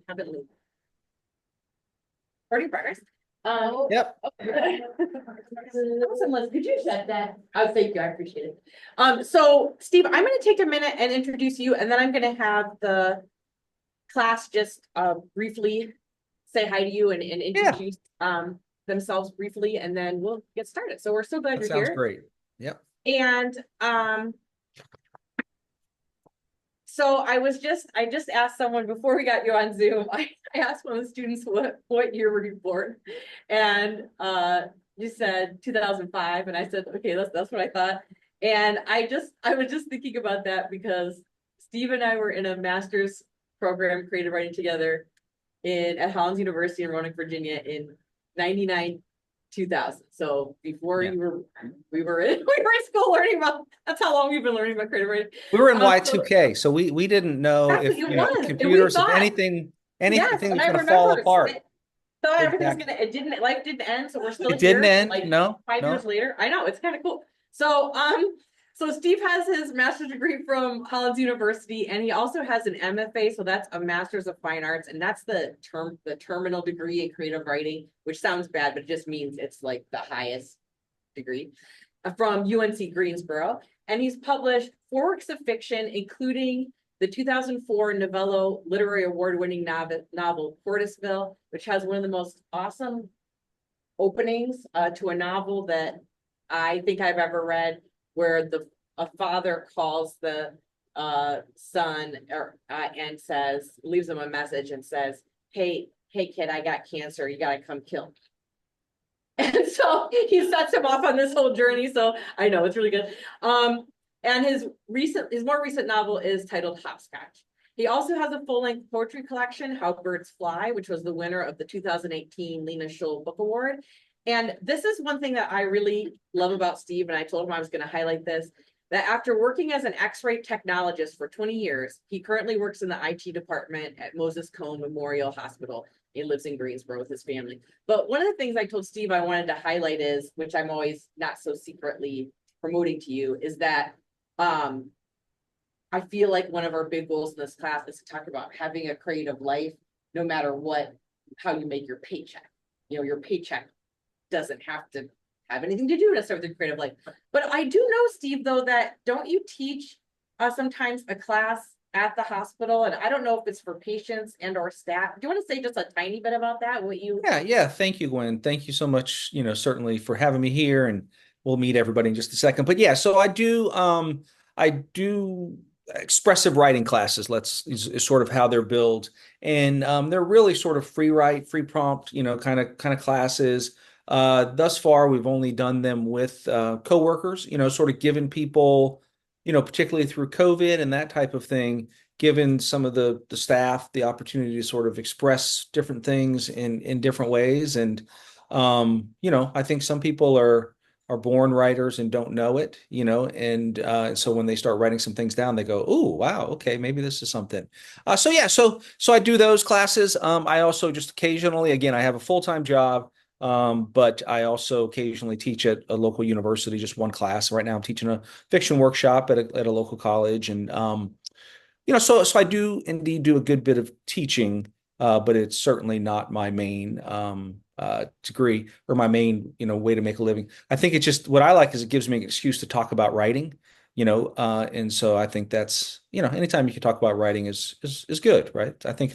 heavenly. Recording progress. Yep. Awesome, Liz. Could you shed that? Oh, thank you. I appreciate it. So Steve, I'm going to take a minute and introduce you, and then I'm going to have the class just briefly say hi to you and introduce themselves briefly, and then we'll get started. So we're so glad you're here. Sounds great. Yep. And so I just asked someone before we got you on Zoom. I asked one of the students what year were you born, and you said 2005, and I said, okay, that's what I thought. And I was just thinking about that because Steve and I were in a master's program, creative writing, together at Hollins University in Roanoke, Virginia, in 99, 2000. So before we were in school learning about. That's how long we've been learning about creative writing. We were in Y2K, so we didn't know if computers, if anything was going to fall apart. Thought everything was gonna. Life didn't end, so we're still here. It didn't end. Like no. 5 years later. I know, it's kind of cool. So so Steve has his master's degree from Hollins University, and he also has an MFA, so that's a Master's of Fine Arts, and that's the terminal degree in creative writing, which sounds bad, but it just means it's like the highest degree, from UNC Greensboro. And he's published 4 works of fiction, including the 2004 Novello Literary Award-winning novel Portisville, which has one of the most awesome openings to a novel that I think I've ever read, where a father calls the son and leaves him a message and says, hey kid, I got cancer, you gotta come kill me. And so he sets him off on this whole journey. So I know it's really good. And his more recent novel is titled Hopscotch. He also has a full-length poetry collection, How Birds Fly, which was the winner of the 2018 Lena Scholl Book Award. And this is one thing that I really love about Steve, and I told him I was going to highlight this, that after working as an X-ray technologist for 20 years, he currently works in the IT department at Moses Cone Memorial Hospital. He lives in Greensboro with his family. But one of the things I told Steve I wanted to highlight is, which I'm always not so secretly promoting to you, is that I feel like one of our big goals in this class is to talk about having a creative life, no matter how you make your paycheck. You know, your paycheck doesn't have to have anything to do necessarily with your creative life. But I do know, Steve, though, that don't you teach sometimes a class at the hospital? And I don't know if it's for patients and or staff. Do you want to say just a tiny bit about that? Yeah. Thank you, Gwen. Thank you so much, certainly for having me here, and we'll meet everybody in just a second. But yeah, so I do expressive writing classes, is sort of how they're billed. And they're really sort of free prompt, kind of classes. Thus far, we've only done them with coworkers, sort of giving people, particularly through COVID and that type of thing, given some of the staff the opportunity to sort of express different things in different ways. And, I think some people are born writers and don't know it, and so when they start writing some things down, they go, oh, wow, okay, maybe this is something. So I do those classes. I also just occasionally, again, I have a full-time job. But I also occasionally teach at a local university, just one class. Right now I'm teaching a fiction workshop at a local college. And, so I do indeed do a good bit of teaching, but it's certainly not my main degree or my main, way to make a living. I think it's just what I like is it gives me an excuse to talk about writing, and so I think that's, anytime you can talk about writing is good, right? I think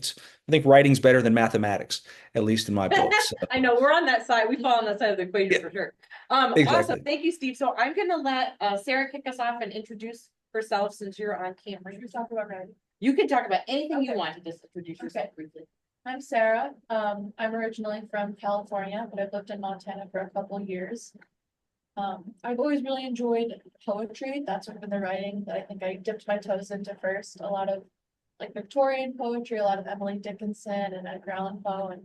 writing's better than mathematics, at least in my books. So. I know we're on that side. We fall on that side of the equation for sure. Exactly. Awesome. Thank you, Steve. So I'm going to let Sarah kick us off and introduce herself since you're on camera. You can talk about writing. You can talk about anything you want to just introduce yourself briefly. I'm Sarah. I'm originally from California, but I've lived in Montana for a couple of years. I've always really enjoyed poetry. That's sort of been the writing that I think I dipped my toes into first. A lot of like Victorian poetry, a lot of Emily Dickinson and Edgar Allan Poe. And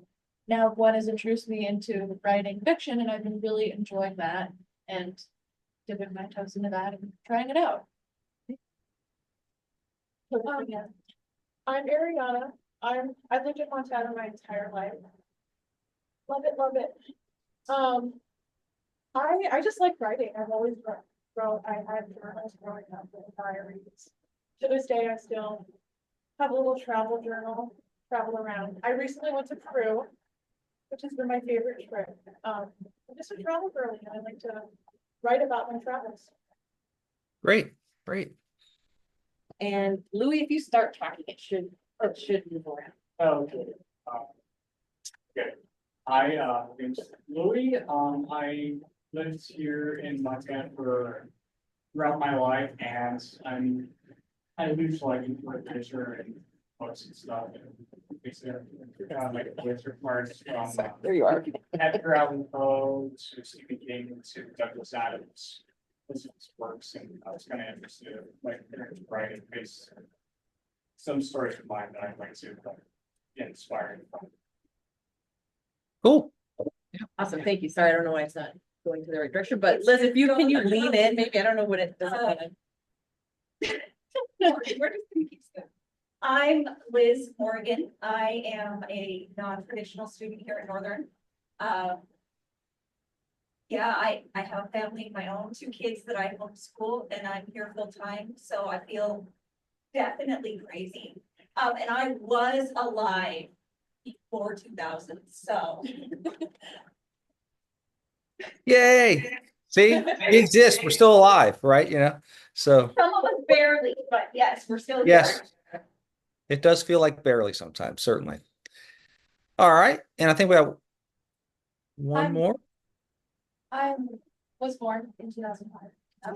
now Gwen has introduced me into writing fiction, and I've been really enjoying that and dipping my toes into that and trying it out. I'm Ariana. I've lived in Montana my entire life. Love it, love it. I just like writing. I've always wrote. I had journals growing up and diaries. To this day, I still have a little travel journal travel around. I recently went to Peru, which has been my favorite trip. I'm just a travel girly and I like to write about my travels. Great, great. And Louis, if you start talking, it should move around. Okay. Okay. Name's Louis. I lived here in Montana for throughout my life, and I'm kind of used to like literature and books and stuff. And like literature parts from There you are. Edgar Allan Poe to Stephen King to Douglas Adams. This is works, and I was kind of interested in like writing because some stories of mine that I'd like to get inspired from. Cool. Awesome, thank you. Sorry, I don't know why it's not going to the right direction, but Liz, if you can you lean in, maybe I don't know what it doesn't. I'm Liz Morgan. I am a non-traditional student here at Northern. Yeah, I have a family of my own, 2 kids that I homeschool, and I'm here full time, so I feel definitely crazy. And I was alive before 2000, so. Yay. See, we exist. We're still alive, right? You know, so Some of us barely, but yes, we're still here. yes, it does feel like barely sometimes, certainly. All right. And I think we have one more. I was born in 2005.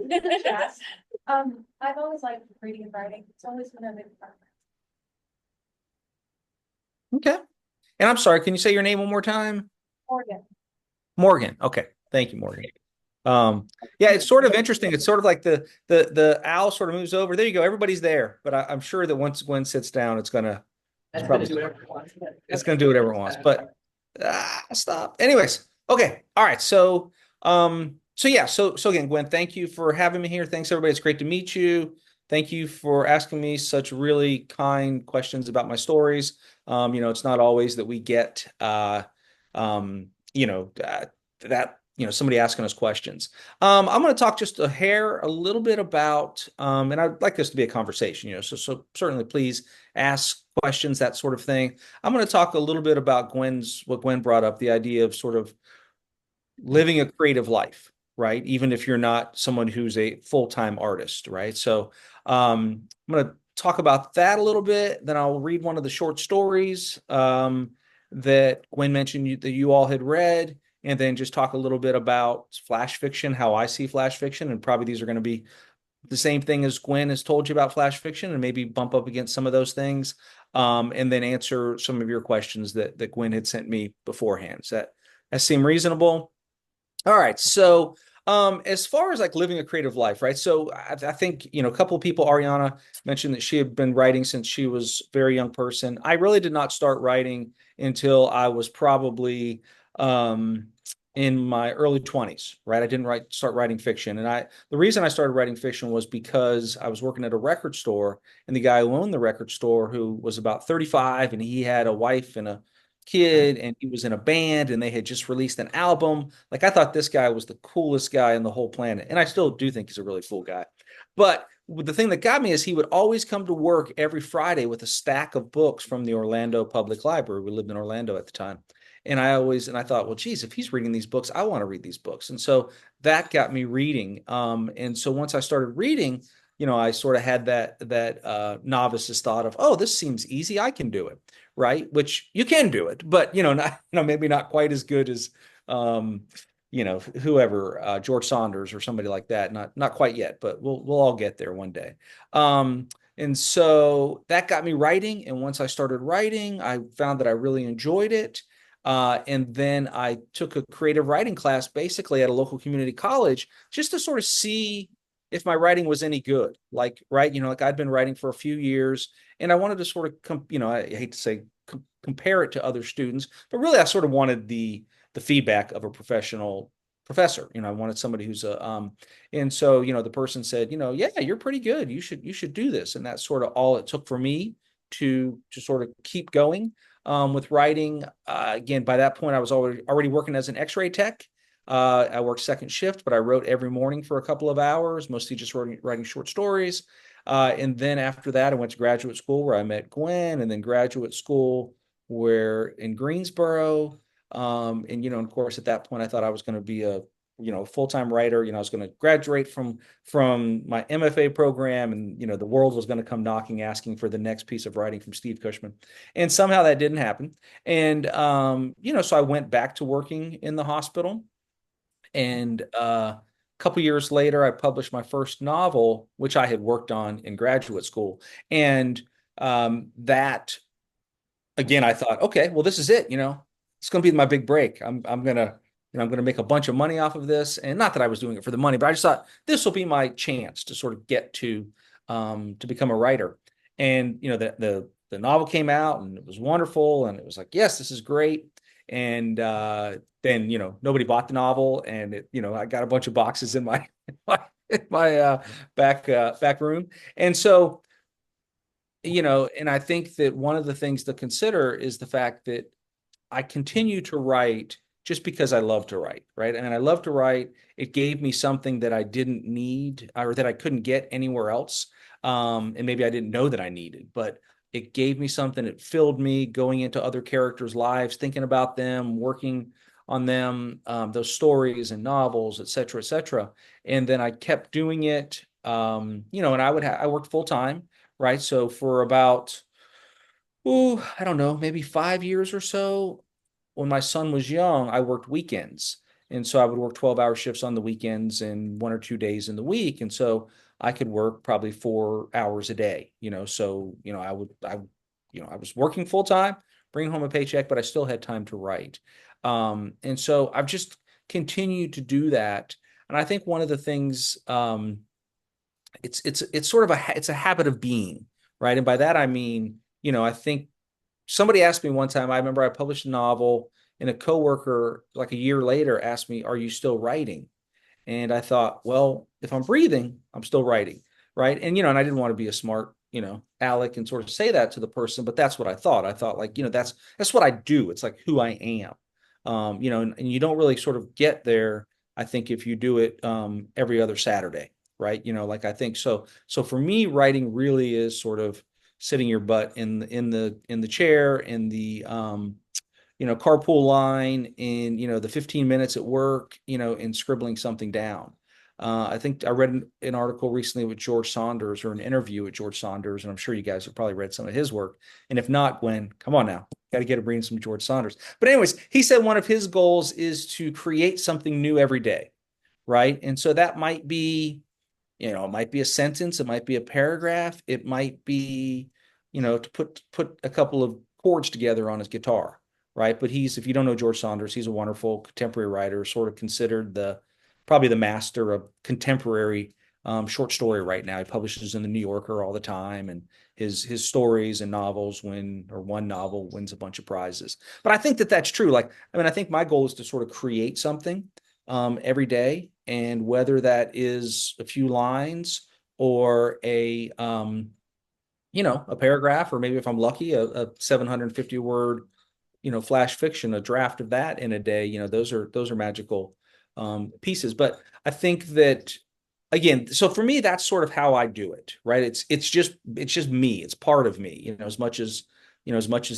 Yes. I've always liked reading and writing. It's always been a big part. Okay. And I'm sorry, can you say your name one more time? Morgan. Morgan. Okay. Thank you, Morgan. Yeah, it's sort of interesting. It's sort of like the owl sort of moves over. There you go. Everybody's there. But I'm sure that once Gwen sits down, it's gonna probably do whatever it wants. it's gonna do whatever it wants. But stop. Anyways, okay. All right. So so again, Gwen, thank you for having me here. Thanks, everybody. It's great to meet you. Thank you for asking me such really kind questions about my stories. It's not always that we get somebody asking us questions. I'm going to talk just a little bit about, and I'd like this to be a conversation, so certainly please ask questions, that sort of thing. I'm going to talk a little bit about what Gwen brought up, the idea of sort of living a creative life, right? Even if you're not someone who's a full-time artist, right? So I'm going to talk about that a little bit. Then I'll read one of the short stories that Gwen mentioned that you all had read, and then just talk a little bit about flash fiction, how I see flash fiction, and probably these are going to be the same thing as Gwen has told you about flash fiction, and maybe bump up against some of those things, and then answer some of your questions that Gwen had sent me beforehand. Does that seem reasonable? All right. So as far as like living a creative life, right? So I think, a couple of people, Ariana mentioned that she had been writing since she was a very young person. I really did not start writing until I was probably in my early 20s, right? I didn't start writing fiction. And the reason I started writing fiction was because I was working at a record store, and the guy who owned the record store, who was about 35, and he had a wife and a kid, and he was in a band, and they had just released an album. Like, I thought this guy was the coolest guy on the whole planet. And I still do think he's a really cool guy. But the thing that got me is he would always come to work every Friday with a stack of books from the Orlando Public Library. We lived in Orlando at the time. And I thought, well, geez, if he's reading these books, I want to read these books. And so that got me reading. And so once I started reading, I sort of had that novice's thought of, oh, this seems easy. I can do it. Right. Which you can do it, but, maybe not quite as good as, whoever, George Saunders or somebody like that. Not quite yet, but we'll all get there one day. And so that got me writing. And once I started writing, I found that I really enjoyed it. And then I took a creative writing class basically at a local community college just to sort of see if my writing was any good. Like, right, like I'd been writing for a few years, and I wanted to sort of, I hate to say compare it to other students, but really I sort of wanted the feedback of a professional professor. I wanted somebody who's and so, the person said, yeah, you're pretty good. You should do this. And that's sort of all it took for me to sort of keep going with writing. Again, by that point, I was already working as an X-ray tech. I worked second shift, but I wrote every morning for a couple of hours, mostly just writing short stories. And then after that, I went to graduate school where I met Gwen, and then graduate school where in Greensboro. And, of course, at that point, I thought I was going to be a, full-time writer. I was going to graduate from my MFA program, and, the world was going to come knocking, asking for the next piece of writing from Steve Cushman. And somehow that didn't happen. And, so I went back to working in the hospital. And a couple years later, I published my first novel, which I had worked on in graduate school. And that, again, I thought, okay, well, this is it. It's going to be my big break. I'm gonna, I'm gonna make a bunch of money off of this. And not that I was doing it for the money, but I just thought this will be my chance to sort of get to become a writer. And the novel came out, and it was wonderful, and it was like, yes, this is great. And then nobody bought the novel, and I got a bunch of boxes in my my back room. And so and I think that one of the things to consider is the fact that I continue to write just because I love to write, right? And I love to write. It gave me something that I didn't need, or that I couldn't get anywhere else. And maybe I didn't know that I needed, but it gave me something. It filled me going into other characters' lives, thinking about them, working on them, those stories and novels, et cetera, et cetera. And then I kept doing it, and I worked full time, right? So for about, I don't know, maybe 5 years or so, when my son was young, I worked weekends. And so I would work 12-hour shifts on the weekends and 1 or 2 days in the week. And so I could work probably 4 hours a day, so, I was working full time, bringing home a paycheck, but I still had time to write. And so I've just continued to do that. And I think one of the things, it's sort of it's a habit of being, right? And by that, I mean, I think somebody asked me one time, I remember I published a novel, and a coworker like a year later asked me, "Are you still writing?" And I thought, well, if I'm breathing, I'm still writing, right? And and I didn't want to be a smart, aleck and sort of say that to the person, but that's what I thought. I thought, like, that's what I do. It's like who I am. And you don't really sort of get there, I think, if you do it every other Saturday, right? Like, I think so. So for me, writing really is sort of sitting your butt in the chair, in the carpool line, in the 15 minutes at work, and scribbling something down. I think I read an article recently with George Saunders, or an interview with George Saunders, and I'm sure you guys have probably read some of his work. And if not, Gwen, come on now, got to get a reading some George Saunders. But anyways, he said one of his goals is to create something new every day, right? And so that might be, it might be a sentence, it might be a paragraph, it might be, to put a couple of chords together on his guitar, right? But if you don't know George Saunders, he's a wonderful contemporary writer, sort of considered probably the master of contemporary short story right now. He publishes in the New Yorker all the time, and his stories and novels one novel wins a bunch of prizes. But I think that that's true. Like, I mean, I think my goal is to sort of create something every day, and whether that is a few lines or a paragraph, or maybe if I'm lucky, a 750 word, flash fiction, a draft of that in a day, those are magical pieces. But I think that, again, so for me, that's sort of how I do it, right? It's just me. It's part of me, as much as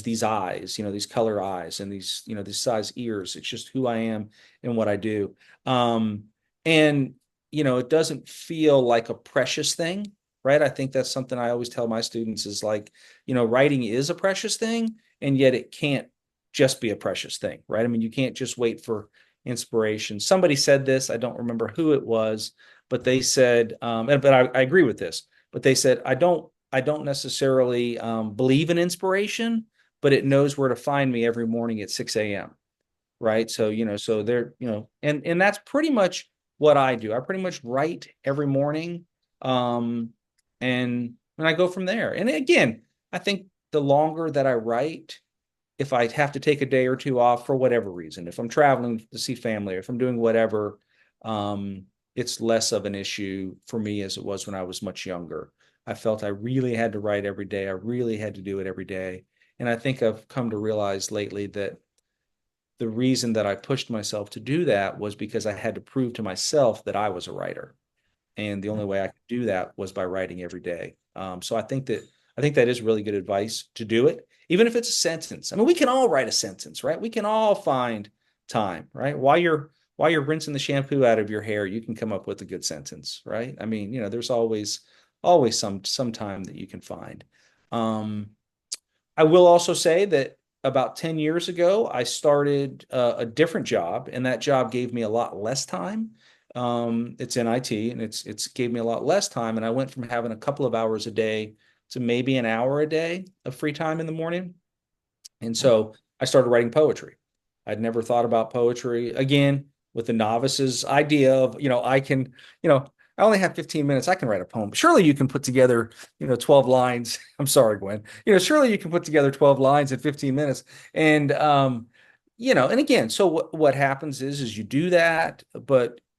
these eyes, these color eyes, and these, these size ears. It's just who I am and what I do. And it doesn't feel like a precious thing, right? I think that's something I always tell my students is like, writing is a precious thing, and yet it can't just be a precious thing, right? I mean, you can't just wait for inspiration. Somebody said this, I don't remember who it was, but they said, but I agree with this, but they said, I don't necessarily believe in inspiration, but it knows where to find me every morning at 6 a.m. Right. So, so they're, and that's pretty much what I do. I pretty much write every morning. And I go from there. And again, I think the longer that I write, if I have to take a day or two off for whatever reason, if I'm traveling to see family, or if I'm doing whatever, it's less of an issue for me as it was when I was much younger. I felt I really had to write every day. I really had to do it every day. And I think I've come to realize lately that the reason that I pushed myself to do that was because I had to prove to myself that I was a writer. And the only way I could do that was by writing every day. So I think that is really good advice to do it, even if it's a sentence. I mean, we can all write a sentence, right? We can all find time, right? While you're rinsing the shampoo out of your hair, you can come up with a good sentence, right? I mean, there's always some time that you can find. I will also say that about 10 years ago, I started a different job, and that job gave me a lot less time. It's in IT, and it's gave me a lot less time. And I went from having a couple of hours a day to maybe an hour a day of free time in the morning. And so I started writing poetry. I'd never thought about poetry again with the novice's idea of, I only have 15 minutes. I can write a poem. Surely you can put together, 12 lines. I'm sorry, Gwen. Surely you can put together 12 lines in 15 minutes. And, and again, so what happens is you do that,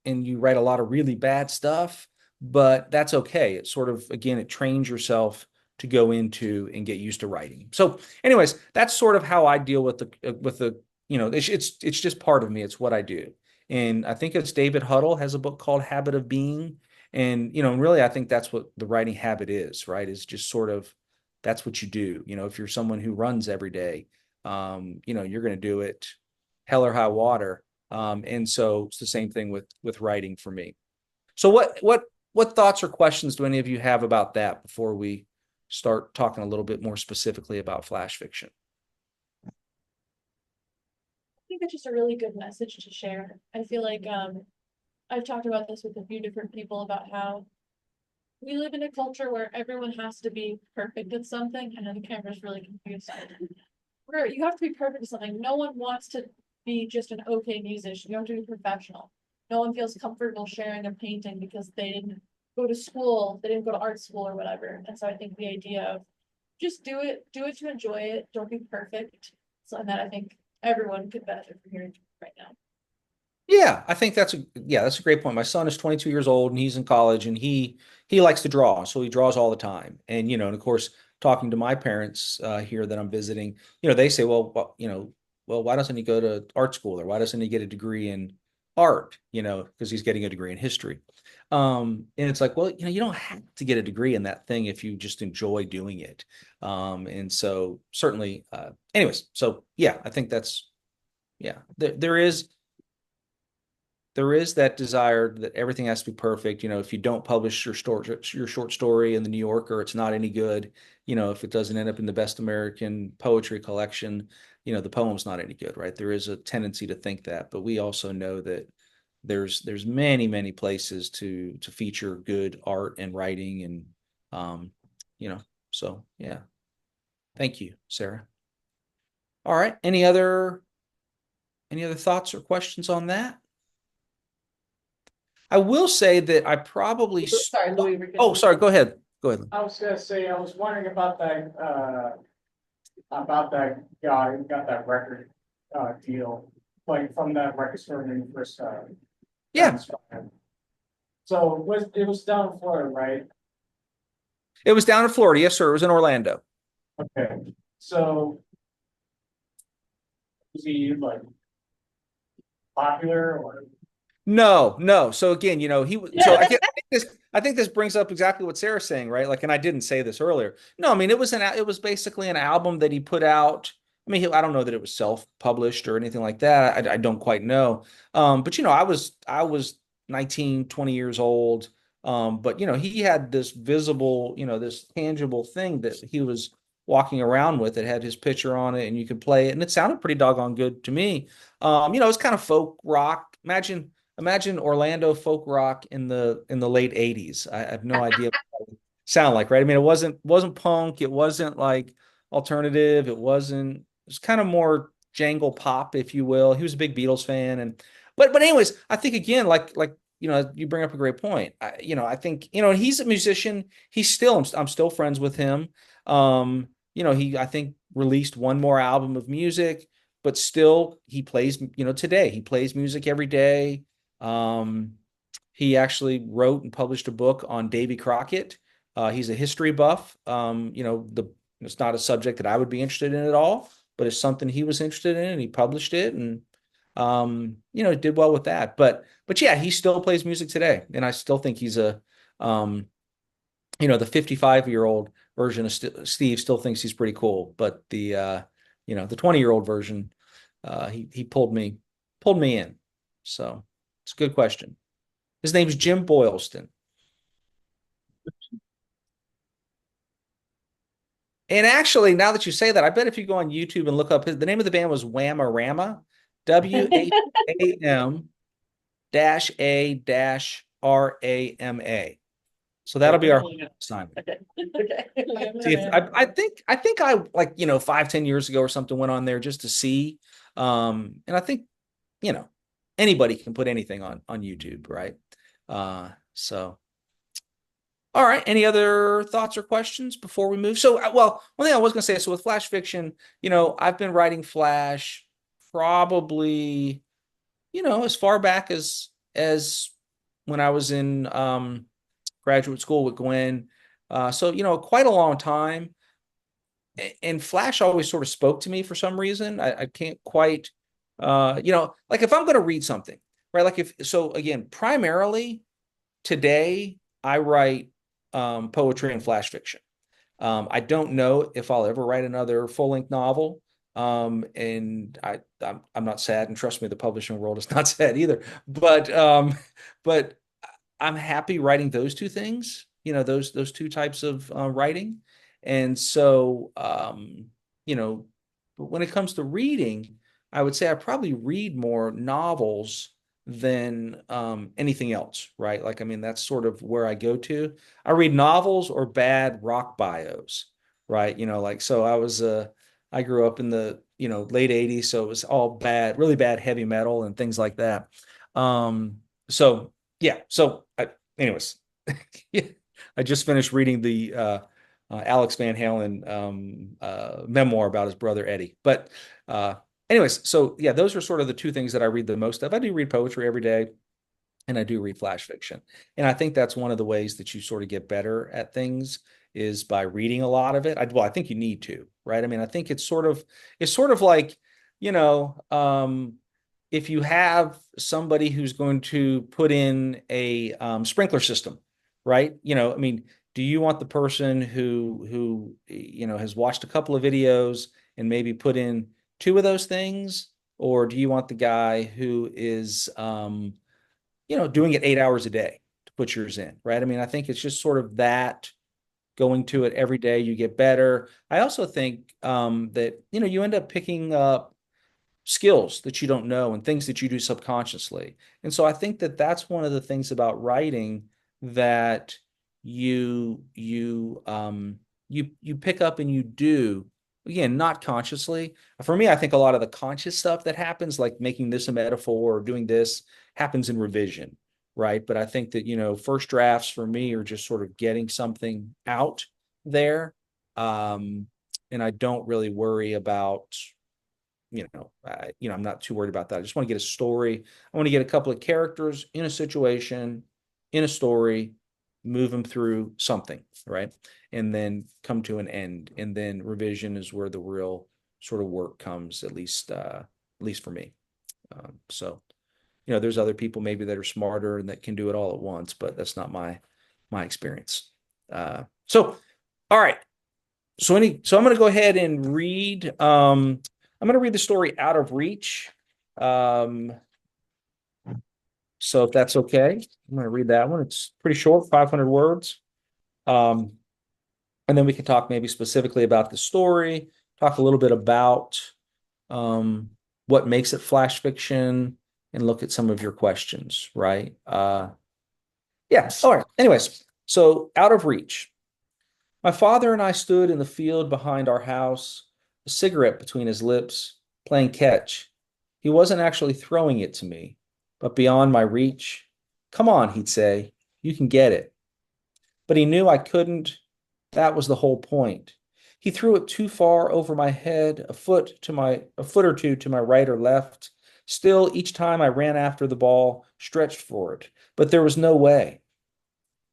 and you write a lot of really bad stuff, but that's okay. It's sort of, again, it trains yourself to go into and get used to writing. So anyways, that's sort of how I deal with it's just part of me. It's what I do. And I think it's David Huddle has a book called Habit of Being. And, really, I think that's what the writing habit is, right? Is just sort of, that's what you do. If you're someone who runs every day, you're going to do it hell or high water. And so it's the same thing with writing for me. So what thoughts or questions do any of you have about that before we start talking a little bit more specifically about flash fiction? I think it's just a really good message to share. I feel like I've talked about this with a few different people about how we live in a culture where everyone has to be perfect at something. I know the camera's really confused. Where you have to be perfect at something. No one wants to be just an okay musician. You have to be professional. No one feels comfortable sharing a painting because they didn't go to school, they didn't go to art school or whatever. And so I think the idea of just do it to enjoy it. Don't be perfect. So that I think everyone could benefit from hearing right now. Yeah, I think that's a great point. My son is 22 years old and he's in college, and he likes to draw, so he draws all the time. And and of course, talking to my parents here that I'm visiting, they say, well, why doesn't he go to art school, or why doesn't he get a degree in art? Because he's getting a degree in history. And it's like, well, you don't have to get a degree in that thing if you just enjoy doing it. And so certainly, anyways, so yeah, I think that's, yeah, there is that desire that everything has to be perfect. If you don't publish your short story in the New Yorker, it's not any good. If it doesn't end up in the best American poetry collection, the poem's not any good, right? There is a tendency to think that, but we also know that there's many places to feature good art and writing, and so yeah. Thank you, Sarah. All right. Any other thoughts or questions on that? I will say that I probably. Sorry, Louis. Oh, sorry. Go ahead. Go ahead. I was gonna say, I was wondering about that guy who got that record, deal, like from that record store when he first, Yeah. So it was down in Florida, right? It was down in Florida. Yes, sir. It was in Orlando. Okay, so was he like popular or? No. So again, he was. So I think this brings up exactly what Sarah's saying, right? Like, and I didn't say this earlier. No, I mean it was basically an album that he put out. I mean, I don't know that it was self-published or anything like that. I don't quite know. But I was 19, 20 years old. But he had this visible, this tangible thing that he was walking around with. It had his picture on it, and you could play it, and it sounded pretty doggone good to me. It's kind of folk rock. Imagine Orlando folk rock in the late 80s. I have no idea what it would sound like, right? I mean, it wasn't punk, it wasn't like alternative, it was kind of more jangle pop, if you will. He was a big Beatles fan, but anyways, I think again, like you bring up a great point. I think he's a musician. I'm still friends with him. He, I think, released one more album of music, but still he plays, today he plays music every day. He actually wrote and published a book on Davy Crockett. He's a history buff. It's not a subject that I would be interested in at all, but it's something he was interested in, and he published it, and did well with that. But yeah, he still plays music today, and I still think he's a The 55-year-old version of Steve still thinks he's pretty cool, but the 20-year-old version, he pulled me in. So it's a good question. His name's Jim Boylston. And actually, now that you say that, I bet if you go on YouTube and look up the name of the band was Whamarama, WAM-A-RAMA. So that'll be our assignment. See, I think I like 5-10 years ago or something went on there just to see. And I think anybody can put anything on YouTube, right? So all right. Any other thoughts or questions before we move? So, well, one thing I was going to say, so with flash fiction, I've been writing flash probably, as far back as when I was in graduate school with Gwen. So, quite a long time. And flash always sort of spoke to me for some reason. I can't quite, like if I'm going to read something, right? Again, primarily today I write poetry and flash fiction. I don't know if I'll ever write another full-length novel. And I'm not sad, and trust me, the publishing world is not sad either. But I'm happy writing those two things, those two types of writing. And so, when it comes to reading, I would say I probably read more novels than anything else, right? Like, I mean, that's sort of where I go to. I read novels or bad rock bios, right? So I grew up in the, late 80s, so it was all bad, really bad heavy metal and things like that. So yeah, anyways, yeah, I just finished reading the Alex Van Halen memoir about his brother Eddie. But anyways, so yeah, those are sort of the two things that I read the most of. I do read poetry every day, and I do read flash fiction. And I think that's one of the ways that you sort of get better at things is by reading a lot of it. I think you need to, right? I mean, I think it's sort of like, if you have somebody who's going to put in a sprinkler system, right? I mean, do you want the person who has watched a couple of videos and maybe put in two of those things, or do you want the guy who is doing it 8 hours a day to put yours in, right? I mean, I think it's just sort of that going to it every day, you get better. I also think that you end up picking up skills that you don't know and things that you do subconsciously. And so I think that that's one of the things about writing that you pick up and you do, again, not consciously. For me, I think a lot of the conscious stuff that happens, like making this a metaphor or doing this, happens in revision, right? But I think that first drafts for me are just sort of getting something out there. And I don't really worry about I'm not too worried about that. I just want to get a story. I want to get a couple of characters in a situation, in a story, move them through something, right? And then come to an end. And then revision is where the real sort of work comes, at least for me. So, there's other people maybe that are smarter and that can do it all at once, but that's not my experience. So, all right. So I'm going to go ahead and read. I'm going to read the story Out of Reach. So if that's okay, I'm going to read that one. It's pretty short, 500 words. And then we can talk maybe specifically about the story, talk a little bit about what makes it flash fiction, and look at some of your questions, right? Yeah, all right. Anyways, so Out of Reach. My father and I stood in the field behind our house, a cigarette between his lips, playing catch. He wasn't actually throwing it to me, but beyond my reach. Come on, he'd say, you can get it. But he knew I couldn't. That was the whole point. He threw it too far over my head, a foot or two to my right or left. Still, each time I ran after the ball, stretched for it, but there was no way.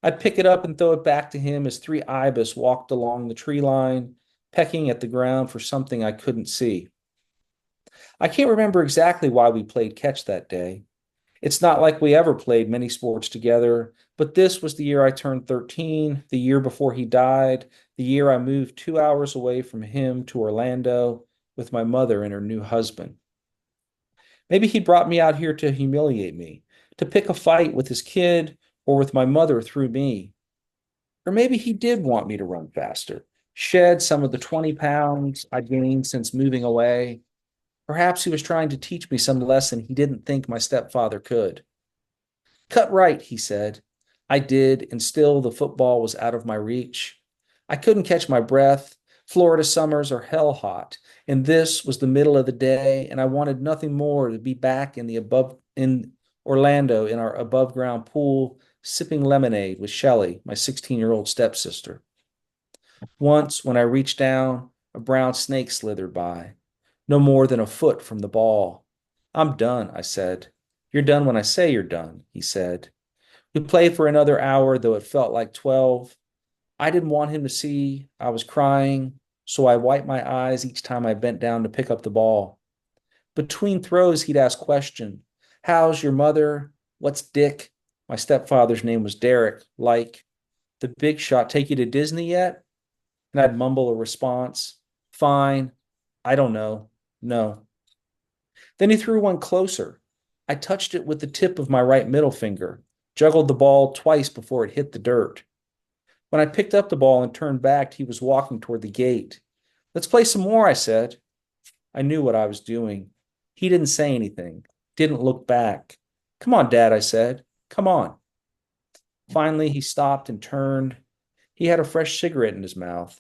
I'd pick it up and throw it back to him as three ibis walked along the tree line, pecking at the ground for something I couldn't see. I can't remember exactly why we played catch that day. It's not like we ever played many sports together, but this was the year I turned 13, the year before he died, the year I moved 2 hours away from him to Orlando with my mother and her new husband. Maybe he brought me out here to humiliate me, to pick a fight with his kid or with my mother through me. Or maybe he did want me to run faster, shed some of the 20 pounds I'd gained since moving away. Perhaps he was trying to teach me some lesson he didn't think my stepfather could. Cut right, he said. I did, and still the football was out of my reach. I couldn't catch my breath. Florida summers are hell hot, and this was the middle of the day, and I wanted nothing more to be back in Orlando in our above ground pool, sipping lemonade with Shelley, my 16-year-old stepsister. Once, when I reached down, a brown snake slithered by, no more than a foot from the ball. I'm done, I said. You're done when I say you're done, he said. We played for another hour, though it felt like 12. I didn't want him to see I was crying, so I wiped my eyes each time I bent down to pick up the ball. Between throws, he'd ask questions. How's your mother? What's Dick? My stepfather's name was Derek. Like, the big shot take you to Disney yet? And I'd mumble a response. Fine. I don't know. No. Then he threw one closer. I touched it with the tip of my right middle finger, juggled the ball twice before it hit the dirt. When I picked up the ball and turned back, he was walking toward the gate. Let's play some more, I said. I knew what I was doing. He didn't say anything, didn't look back. Come on, Dad, I said. Come on. Finally, he stopped and turned. He had a fresh cigarette in his mouth.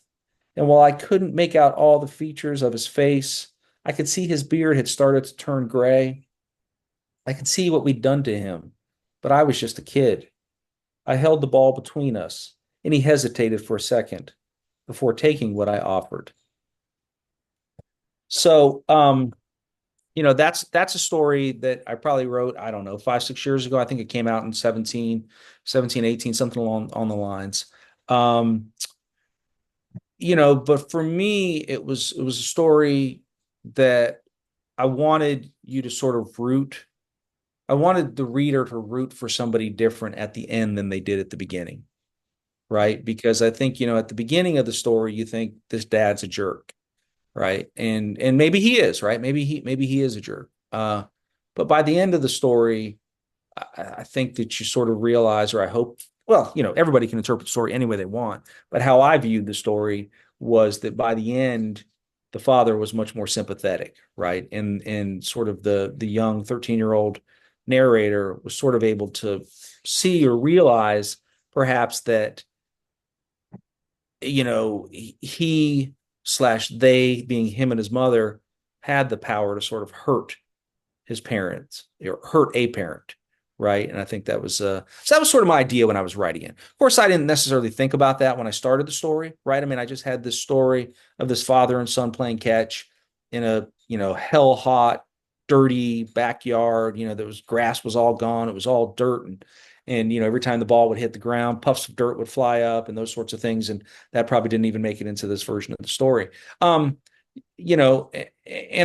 And while I couldn't make out all the features of his face, I could see his beard had started to turn gray. I could see what we'd done to him, but I was just a kid. I held the ball between us, and he hesitated for a second before taking what I offered. So, that's a story that I probably wrote, I don't know, 5, 6 years ago. I think it came out in 18, something along on the lines. But for me, it was a story that I wanted you to sort of root. I wanted the reader to root for somebody different at the end than they did at the beginning, right? Because I think, at the beginning of the story, you think this dad's a jerk, right? And maybe he is, right? Maybe he is a jerk. But by the end of the story, I think that you sort of realize, or I hope, well, everybody can interpret the story any way they want, but how I viewed the story was that by the end, the father was much more sympathetic, right? And sort of the young 13-year-old narrator was sort of able to see or realize perhaps that, he slash they, being him and his mother, had the power to sort of hurt his parents or hurt a parent, right? And I think that was so that was sort of my idea when I was writing it. Of course, I didn't necessarily think about that when I started the story, right? I mean, I just had this story of this father and son playing catch in a hell hot, dirty backyard. There was grass was all gone, it was all dirt, and every time the ball would hit the ground, puffs of dirt would fly up and those sorts of things, and that probably didn't even make it into this version of the story. And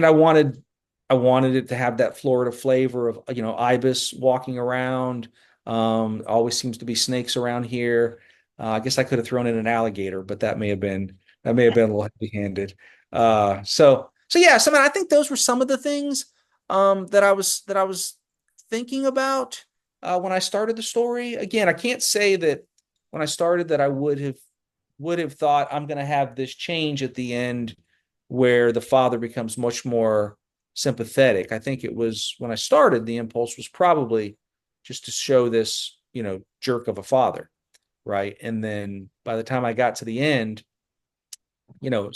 I wanted it to have that Florida flavor of, ibis walking around. Always seems to be snakes around here. I guess I could have thrown in an alligator, but that may have been a little heavy-handed. So yeah, so I think those were some of the things that I was thinking about when I started the story. Again, I can't say that when I started that I would have thought I'm going to have this change at the end where the father becomes much more sympathetic. I think it was when I started, the impulse was probably just to show this, jerk of a father, right? And then by the time I got to the end, I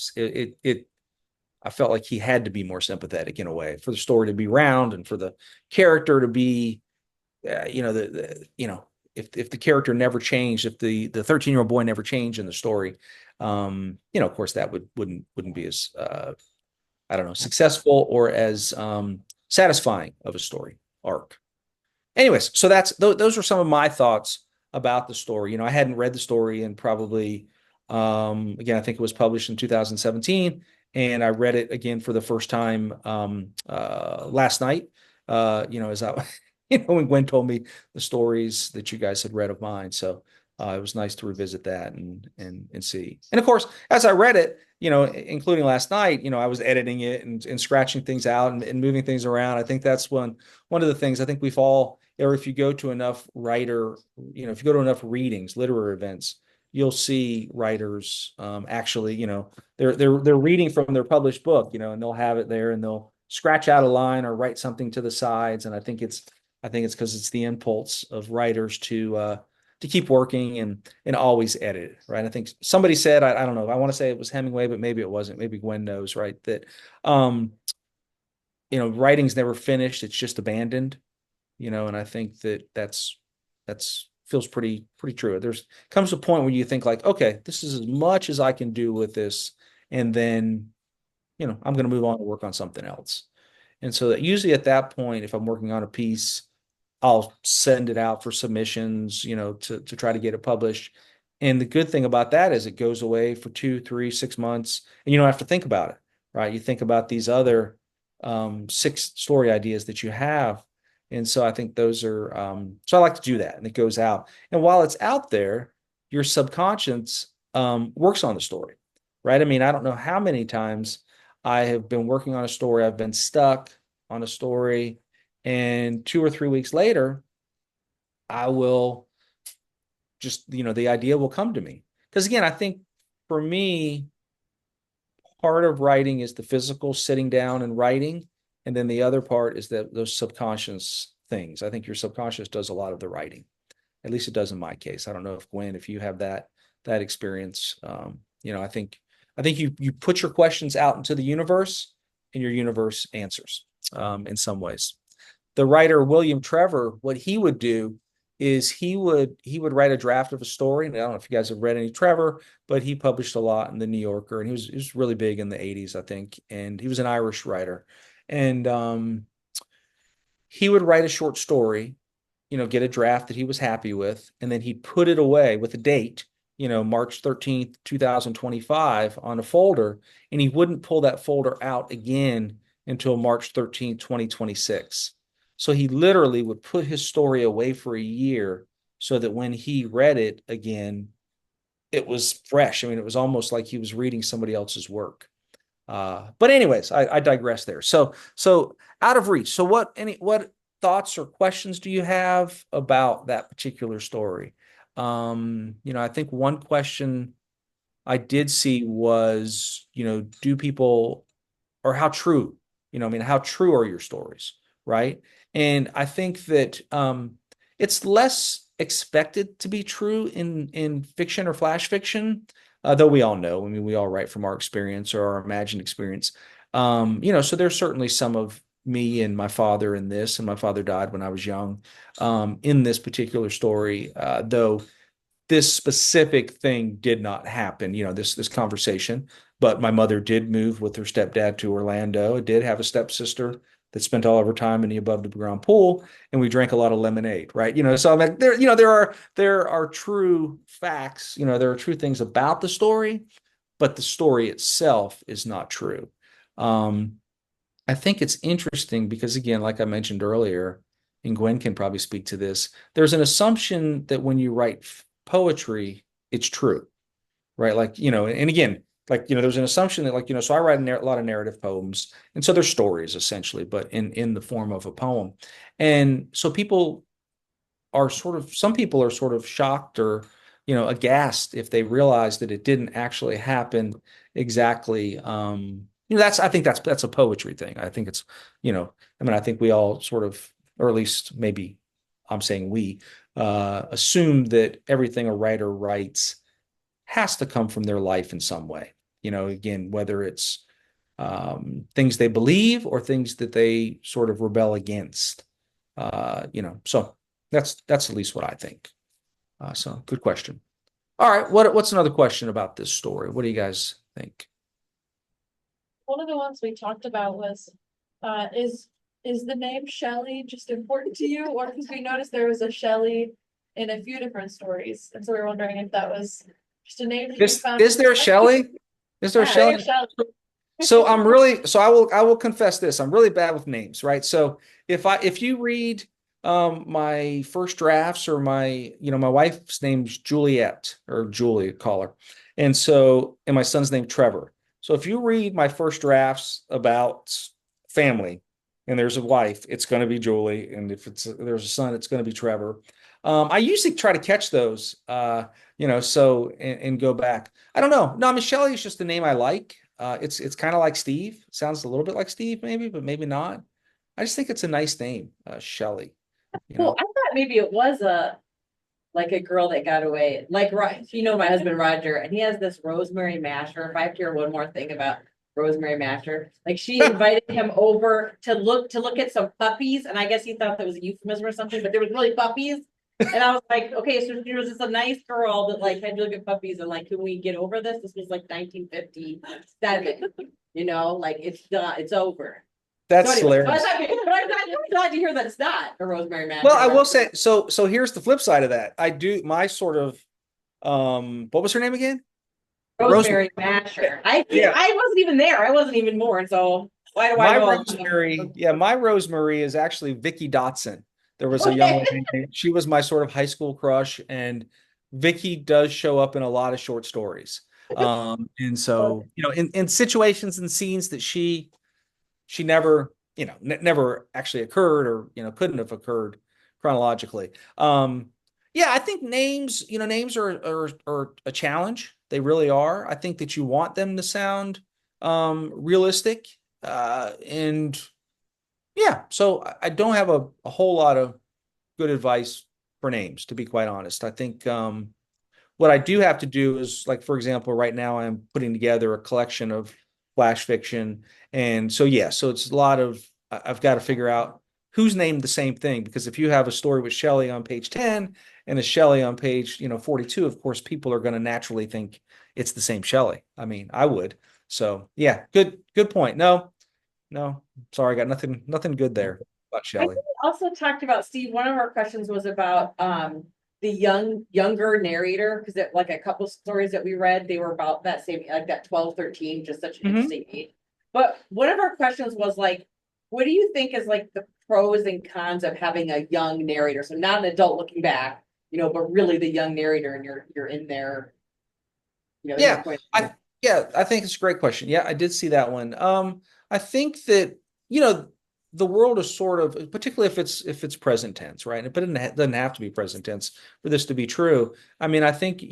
felt like he had to be more sympathetic in a way for the story to be round and for the character to be, if the character never changed, if the 13-year-old boy never changed in the story, of course that wouldn't be as I don't know, successful or as satisfying of a story arc. Anyways, so those are some of my thoughts about the story. I hadn't read the story in probably, again, I think it was published in 2017, and I read it again for the first time last night. As I when Gwen told me the stories that you guys had read of mine. So it was nice to revisit that and see. And of course, as I read it, including last night, I was editing it and scratching things out and moving things around. I think that's one of the things I think we've all, or if you go to enough if you go to enough readings, literary events, you'll see writers actually, they're reading from their published book, and they'll have it there and they'll scratch out a line or write something to the sides. And I think it's because it's the impulse of writers to keep working and always edit it, right? I think somebody said, I don't know, I want to say it was Hemingway, but maybe it wasn't. Maybe Gwen knows, right? That writing's never finished, it's just abandoned, and I think that's feels pretty true. There's comes a point where you think like, okay, this is as much as I can do with this, and then I'm going to move on to work on something else. And so that usually at that point, if I'm working on a piece, I'll send it out for submissions, to try to get it published. And the good thing about that is it goes away for 2, 3, 6 months, and you don't have to think about it, right? You think about these other 6 story ideas that you have. And so I think those are, so I like to do that, and it goes out. And while it's out there, your subconscious works on the story, right? I mean, I don't know how many times I have been working on a story, I've been stuck on a story, and 2 or 3 weeks later, I will just, the idea will come to me. Because again, I think for me, part of writing is the physical sitting down and writing. And then the other part is those subconscious things. I think your subconscious does a lot of the writing. At least it does in my case. I don't know if Gwen, if you have that experience. I think you put your questions out into the universe, and your universe answers in some ways. The writer William Trevor, what he would do is he would write a draft of a story. And I don't know if you guys have read any Trevor, but he published a lot in the New Yorker, and he was really big in the 80s, I think. And he was an Irish writer. And he would write a short story, get a draft that he was happy with, and then he'd put it away with a date, March 13th, 2025 on a folder, and he wouldn't pull that folder out again until March 13th, 2026. So he literally would put his story away for a year so that when he read it again, it was fresh. I mean, it was almost like he was reading somebody else's work. But anyways, I digress there. So Out of Reach. So what thoughts or questions do you have about that particular story? I think one question I did see was, do people, or how true, how true are your stories, right? And I think that it's less expected to be true in fiction or flash fiction, though we all know, we all write from our experience or our imagined experience. So there's certainly some of me and my father in this, and my father died when I was young, in this particular story, though this specific thing did not happen, this conversation, but my mother did move with her stepdad to Orlando, did have a stepsister that spent all of her time in the above the ground pool, and we drank a lot of lemonade, right? So I'm like, there are true facts, there are true things about the story, but the story itself is not true. I think it's interesting because, again, like I mentioned earlier, and Gwen can probably speak to this, there's an assumption that when you write poetry, it's true, right? Like, and again, like, there's an assumption that so I write a lot of narrative poems, and so they're stories essentially, but in the form of a poem. And so some people are sort of shocked or, aghast if they realize that it didn't actually happen exactly. I think that's a poetry thing. I think it's, I think we all sort of, or at least maybe I'm saying we, assume that everything a writer writes has to come from their life in some way. Again, whether it's things they believe or things that they sort of rebel against. So that's at least what I think. So good question. All right, what's another question about this story? What do you guys think? One of the ones we talked about was, is the name Shelley just important to you, or because we noticed there was a Shelley in a few different stories, and so we were wondering if that was just a name that you found. Is there a Shelley? Is there a Shelley? So I will confess this. I'm really bad with names, right? So if you read my first drafts or my wife's name's Juliet or Julie, call her. And my son's named Trevor. So if you read my first drafts about family and there's a wife, it's going to be Julie. And if there's a son, it's going to be Trevor. I usually try to catch those, and go back. I don't know. No, Michelle is just the name I like. It's kind of like Steve. Sounds a little bit like Steve, maybe, but maybe not. I just think it's a nice name, Shelley. Well, I thought maybe it was like a girl that got away. Like, my husband Roger, and he has this rosemary masher. If I have to hear one more thing about rosemary masher, like she invited him over to look at some puppies, and I guess he thought that was a euphemism or something, but there was really puppies. And I was like, okay, so she was just a nice girl that like had to look at puppies and like, can we get over this? This was like 1957, like it's done, it's over. That's So anyway, hilarious. I'm glad to hear that it's not a rosemary masher. Well, I will say, so here's the flip side of that. I do my sort of, what was her name again? Rosemary masher. I wasn't even there. I wasn't even born. So why do I know? My Rosemary is actually Vicky Dotson. There was a young lady. She was my sort of high school crush, and Vicky does show up in a lot of short stories. And so, in situations and scenes that she never, never actually occurred or, couldn't have occurred chronologically. I think names are a challenge. They really are. I think that you want them to sound realistic. So I don't have a whole lot of good advice for names, to be quite honest. I think what I do have to do is, like, for example, right now I'm putting together a collection of flash fiction. And so, so it's a lot of, I've got to figure out who's named the same thing, because if you have a story with Shelley on page 10 and a Shelley on page, 42, of course, people are going to naturally think it's the same Shelley. I mean, I would. So yeah, good point. No, sorry, I got nothing good there about I Shelley. think we also talked about, Steve, one of our questions was about the younger narrator, because like a couple stories that we read, they were about that same, like that 12, 13, just such an interesting age. But one of our questions was like, what do you think is like the pros and cons of having a young narrator? So not an adult looking back, but really the young narrator, and you're in there. I think it's a great question. Yeah, I did see that one. I think that, the world is sort of, particularly if it's present tense, right? But it doesn't have to be present tense for this to be true. I mean, I think,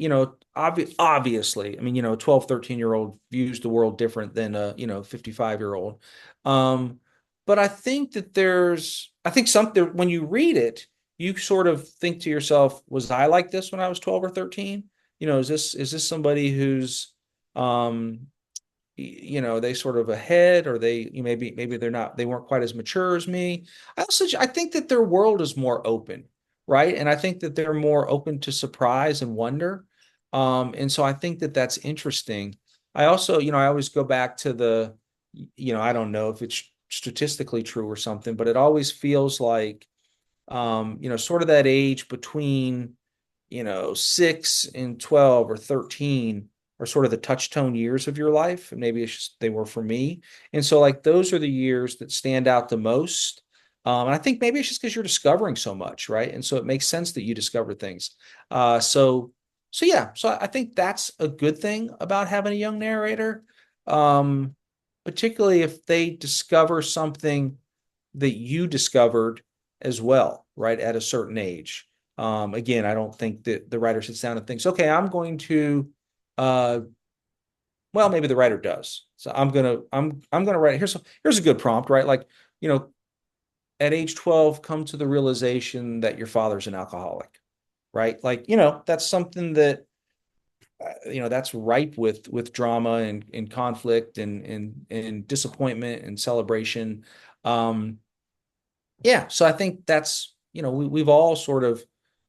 obviously, I mean, a 12, 13-year-old views the world different than a, 55-year-old. But I think that something, when you read it, you sort of think to yourself, was I like this when I was 12 or 13? Is this somebody who's, they sort of ahead, or maybe they weren't quite as mature as me. I think that their world is more open, right? And I think that they're more open to surprise and wonder. And so I think that that's interesting. I also, I always go back to I don't know if it's statistically true or something, but it always feels like, sort of that age between, 6 and 12 or 13 are sort of the touchstone years of your life. And maybe it's just they were for me. And so, like, those are the years that stand out the most. And I think maybe it's just because you're discovering so much, right? And so it makes sense that you discover things. So I think that's a good thing about having a young narrator, particularly if they discover something that you discovered as well, right, at a certain age. Again, I don't think that the writer sits down and thinks, okay, I'm going to, well, maybe the writer does. So I'm gonna write. Here's a good prompt, right? Like, at age 12, come to the realization that your father's an alcoholic, right? Like, that's something that, that's ripe with drama and conflict and disappointment and celebration. So I think that's, we've all sort of,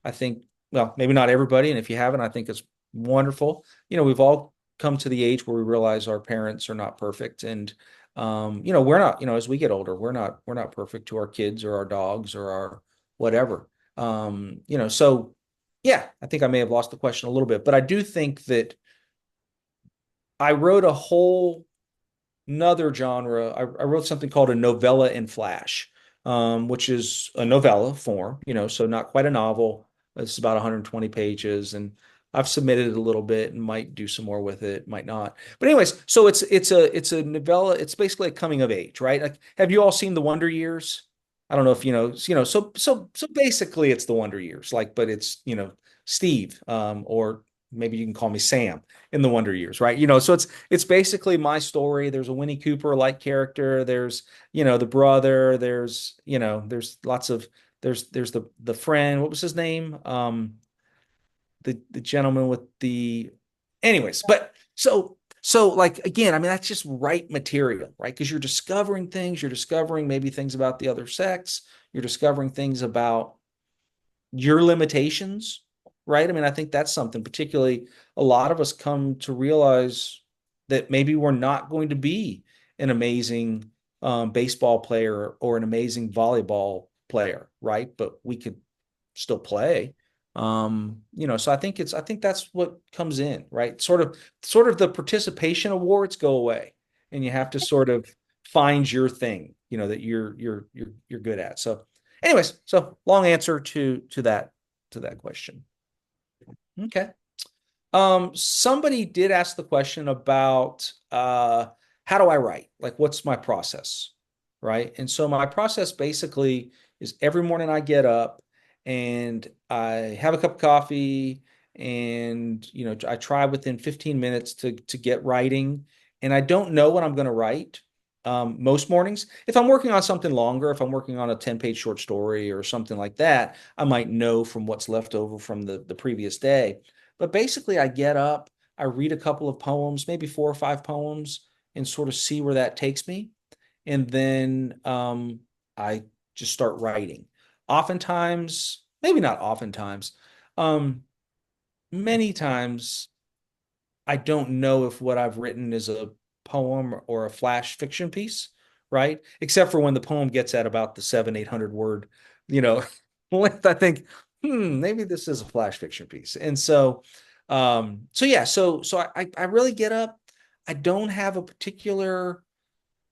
I think, well, maybe not everybody, and if you haven't, I think it's wonderful. We've all come to the age where we realize our parents are not perfect, and we're not, as we get older, we're not perfect to our kids or our dogs or our whatever. So yeah, I think I may have lost the question a little bit, but I do think that I wrote a whole another genre. I wrote something called a novella in flash. which is a novella form, so not quite a novel. It's about 120 pages, and I've submitted it a little bit and might do some more with it, might not. But anyways, so it's a novella. It's basically a coming of age, right? Like, have you all seen The Wonder Years? I don't know if so basically it's The Wonder Years, like, but it's, Steve, or maybe you can call me Sam in The Wonder Years, right? So it's basically my story. There's a Winnie Cooper like character. There's, the brother. There's lots of there's the friend. What was his name? The gentleman with the, anyways, but so like, again, I mean, that's just right material, right? Because you're discovering things, you're discovering maybe things about the other sex, you're discovering things about your limitations, right? I mean, I think that's something, particularly a lot of us come to realize that maybe we're not going to be an amazing baseball player or an amazing volleyball player, right? But we could still play. So I think that's what comes in, right? Sort of the participation awards go away, and you have to sort of find your thing, that you're good at. So anyways, so long answer to that question. Okay. Somebody did ask the question about how do I write? Like, what's my process? Right. And so my process basically is every morning I get up and I have a cup of coffee, and I try within 15 minutes to get writing. And I don't know what I'm going to write. Most mornings, if I'm working on something longer, if I'm working on a 10-page short story or something like that, I might know from what's left over from the previous day. But basically, I get up, I read a couple of poems, maybe 4 or 5 poems, and sort of see where that takes me. And then I just start writing. Oftentimes, maybe not oftentimes, um, many times, I don't know if what I've written is a poem or a flash fiction piece, right? Except for when the poem gets at about the 700-800 word, you know, length. I think, maybe this is a flash fiction piece. And so yeah, so I really get up. I don't have a particular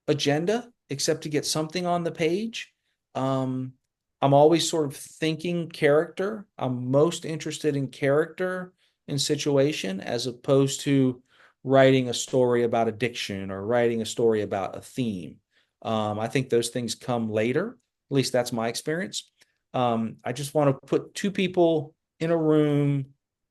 agenda except to get something on the page. Um, I'm always sort of thinking character. I'm most interested in character and situation as opposed to writing a story about addiction or writing a story about a theme. I think those things come later. At least that's my experience. I just want to put two people in a room,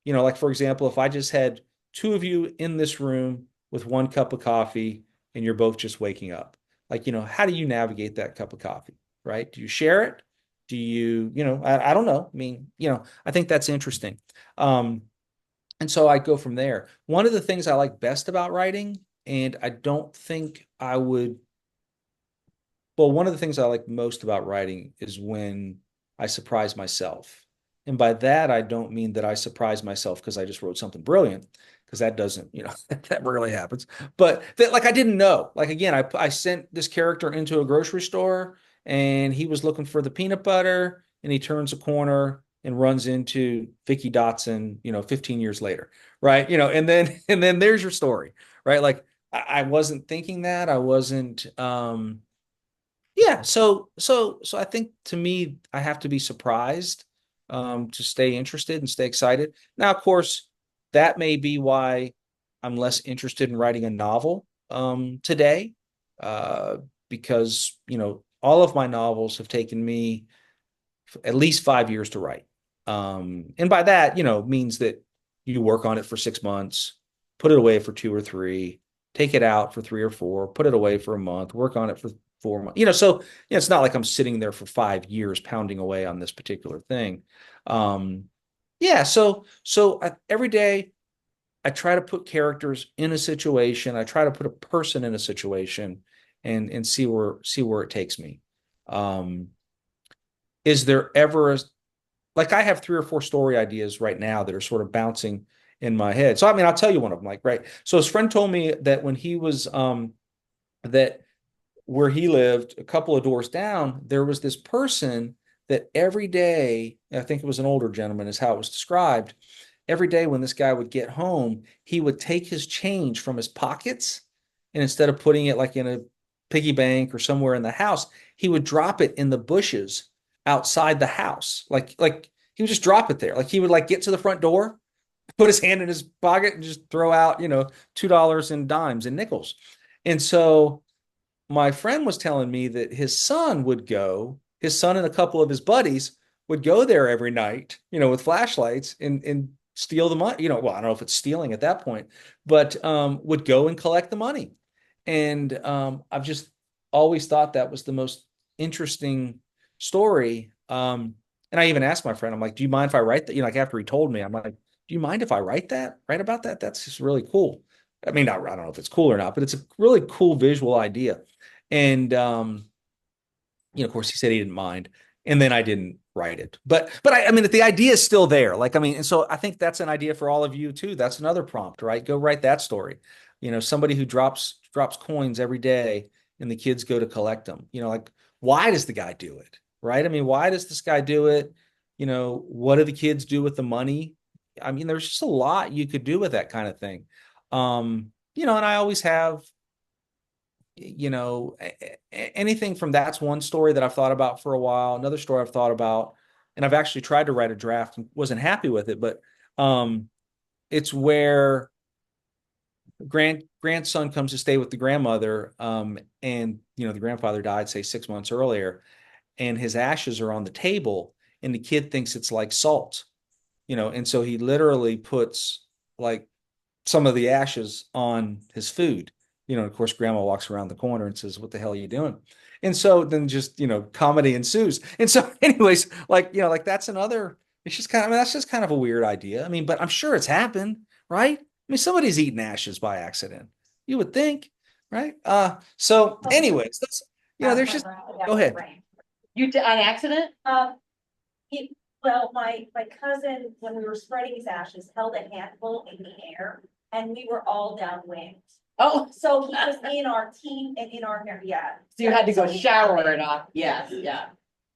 like, for example, if I just had two of you in this room with one cup of coffee and you're both just waking up, like, how do you navigate that cup of coffee, right? Do you share it? Do you, I don't know. I mean, I think that's interesting. And so I go from there. One of the things I like best about writing, and I don't think I would, well, one of the things I like most about writing is when I surprise myself. And by that, I don't mean that I surprise myself because I just wrote something brilliant, because that doesn't, that rarely happens. But that, like, I didn't know. Like, again, I sent this character into a grocery store and he was looking for the peanut butter, and he turns a corner and runs into Vicky Dotson, 15 years later. Right. And then there's your story. Right. Like, I wasn't thinking that. I wasn't, yeah, so I think, to me, I have to be surprised to stay interested and stay excited. Now, of course, that may be why I'm less interested in writing a novel today, uh, because all of my novels have taken me at least 5 years to write. And by that, means that you work on it for 6 months, put it away for 2 or 3, take it out for 3 or 4, put it away for a month, work on it for 4 months. So it's not like I'm sitting there for 5 years pounding away on this particular thing. Yeah, every day I try to put characters in a situation. I try to put a person in a situation and see where it takes me. Is there ever like, I have 3 or 4 story ideas right now that are sort of bouncing in my head. So, I mean, I'll tell you one of them, like, right. So his friend told me that when he was, that where he lived a couple of doors down, there was this person that every day, I think it was an older gentleman is how it was described. Every day when this guy would get home, he would take his change from his pockets, and instead of putting it like in a piggy bank or somewhere in the house, he would drop it in the bushes outside the house. Like he would just drop it there. Like he would like get to the front door, put his hand in his pocket and just throw out, $2 in dimes and nickels. And so my friend was telling me that his son and a couple of his buddies would go there every night, with flashlights and steal the money. Well, I don't know if it's stealing at that point, but would go and collect the money. And I've just always thought that was the most interesting story. And I even asked my friend, I'm like, do you mind if I write that? Like after he told me, I'm like, do you mind if I write about that? That's just really cool. I mean, I don't know if it's cool or not, but it's a really cool visual idea. And of course, he said he didn't mind, and then I didn't write it. But I mean, the idea is still there. Like, I mean, and so I think that's an idea for all of you too. That's another prompt, right? Go write that story. Somebody who drops coins every day, and the kids go to collect them. Like, why does the guy do it, right? I mean, why does this guy do it? What do the kids do with the money? I mean, there's just a lot you could do with that kind of thing. And I always have, anything from that's one story that I've thought about for a while. Another story I've thought about, and I've actually tried to write a draft and wasn't happy with it, but it's where grandson comes to stay with the grandmother, and the grandfather died, say 6 months earlier, and his ashes are on the table, and the kid thinks it's like salt, and so he literally puts like some of the ashes on his food. Of course, grandma walks around the corner and says, "What the hell are you doing?" And so then just, comedy ensues. And so anyways, like that's another, it's just kind of, I mean, that's just kind of a weird idea. I mean, but I'm sure it's happened, right? I mean, somebody's eaten ashes by accident. You would think, right? So anyways, that's, there's just, go ahead. You did on accident? Well, my cousin, when we were spreading his ashes, held a handful in the air and we were all downwind. Oh, So he was in our team and in our hair, yeah. so you had to go shower it off. Yes, yeah.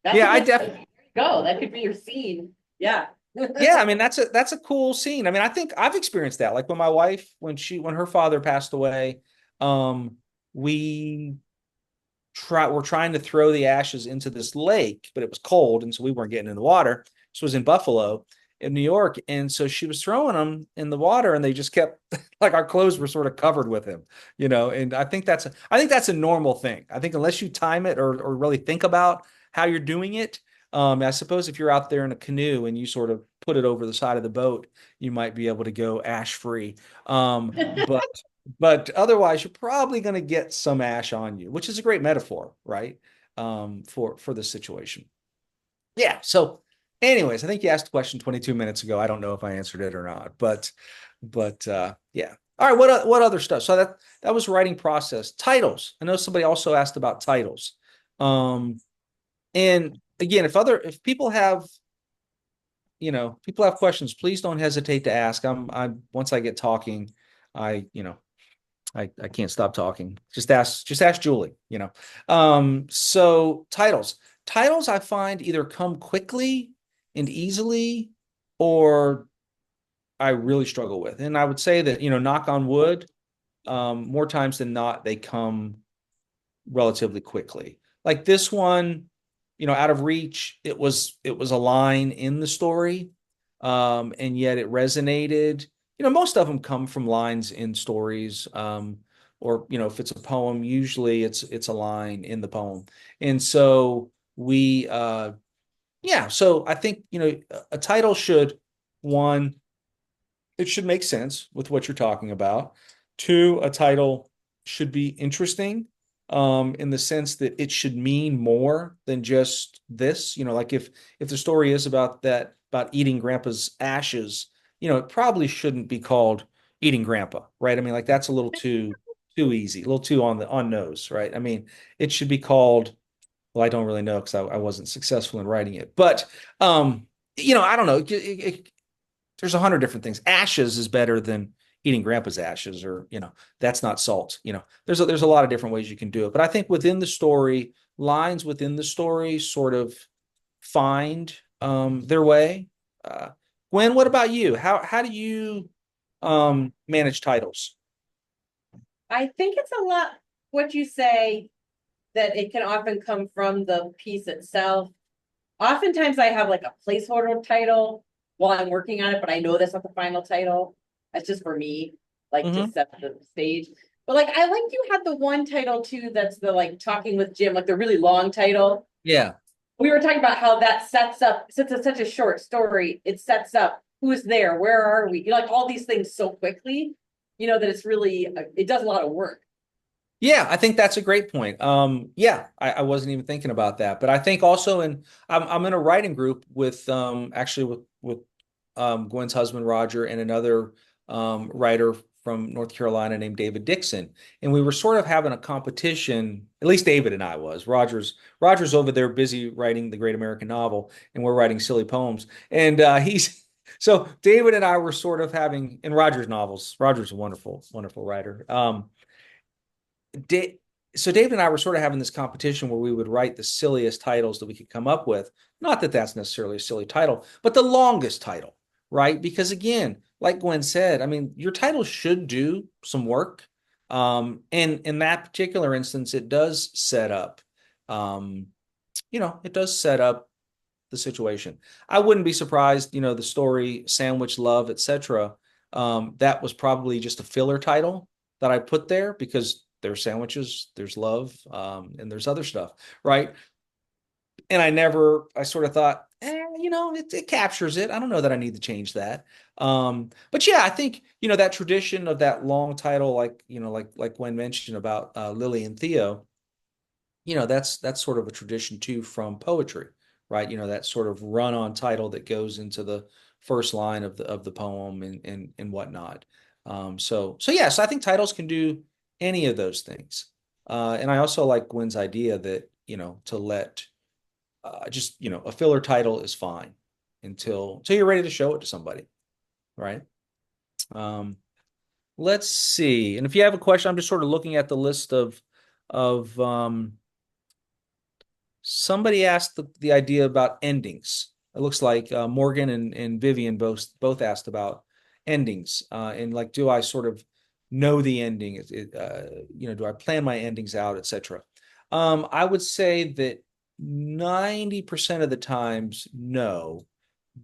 Yeah, I definitely go. That could be your scene. Yeah. Yeah, I mean that's a cool scene. I mean, I think I've experienced that. Like when my wife, when her father passed away, we're trying to throw the ashes into this lake, but it was cold, and so we weren't getting in the water. This was in Buffalo, in New York, and so she was throwing them in the water, and they just kept like our clothes were sort of covered with him, And I think that's a normal thing. I think unless you time it or really think about how you're doing it. I suppose if you're out there in a canoe and you sort of put it over the side of the boat, you might be able to go ash free. But otherwise, you're probably going to get some ash on you, which is a great metaphor, right? For this situation. Yeah. So, anyways, I think you asked a question 22 minutes ago. I don't know if I answered it or not, but yeah. All right. What other stuff? So that was writing process. Titles. I know somebody also asked about titles. And again, if people have questions, please don't hesitate to ask. Once I get talking, I can't stop talking. Just ask Julie, So titles I find either come quickly and easily, or I really struggle with. And I would say that, knock on wood, more times than not, they come relatively quickly. Like this one, Out of Reach, it was a line in the story, and yet it resonated. Most of them come from lines in stories, or if it's a poem, usually it's a line in the poem. And so so I think a title should, one, it should make sense with what you're talking about. Two, a title should be interesting, in the sense that it should mean more than just this. Like if the story is about eating grandpa's ashes, it probably shouldn't be called Eating Grandpa, right? I mean, like that's a little too easy, a little too on nose, right? I mean, it should be called, well, I don't really know because I wasn't successful in writing it, but I don't know. There's 100 different things. Ashes is better than eating grandpa's ashes, or that's not salt. There's a lot of different ways you can do it, but I think within the story, lines within the story sort of find their way. Gwen, what about you? How do you manage titles? I think it's a lot what you say. that it can often come from the piece itself. Oftentimes I have like a placeholder title while I'm working on it, but I know that's not the final title. That's just for me, like to set the stage. But like I like you had the one title too that's the like talking with Jim, like the really long title. Yeah. We were talking about how that sets up, since it's such a short story, it sets up who's there, where are we, you know, like all these things so quickly, you know, that it's really, it does a lot of work. Yeah, I think that's a great point. Yeah, I wasn't even thinking about that, but I think also I'm in a writing group with actually with Gwen's husband Roger and another writer from North Carolina named David Dixon, and we were sort of having a competition. At least David and I was. Roger's over there busy writing the Great American Novel, and we're writing silly poems. And he's so David and I were sort of having in Roger's novels. Roger's a wonderful, wonderful writer. Da so David and I were sort of having this competition where we would write the silliest titles that we could come up with. Not that that's necessarily a silly title, but the longest title, right? Because again, like Gwen said, I mean, your title should do some work. And in that particular instance, it does set up, it does set up the situation. I wouldn't be surprised, the story Sandwich Love, etc. That was probably just a filler title that I put there because there's sandwiches, there's love, and there's other stuff, right? And I sort of thought, it captures it. I don't know that I need to change that. But yeah, I think, that tradition of that long title, like Gwen mentioned about Lily and Theo, that's sort of a tradition too from poetry, right? That sort of run-on title that goes into the first line of the poem and whatnot. So yes, I think titles can do any of those things. And I also like Gwen's idea that, to let a filler title is fine until you're ready to show it to somebody, right? Let's see. And if you have a question, I'm just sort of looking at the list of somebody asked the idea about endings. It looks like Morgan and Vivian both asked about endings and like, do I sort of know the ending? Do I plan my endings out, etc. I would say that 90% of the times, no.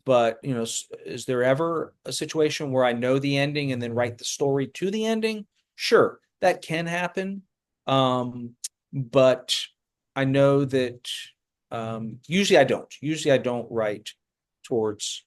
But is there ever a situation where I know the ending and then write the story to the ending? Sure, that can happen. But I know that usually I don't. Usually I don't write towards.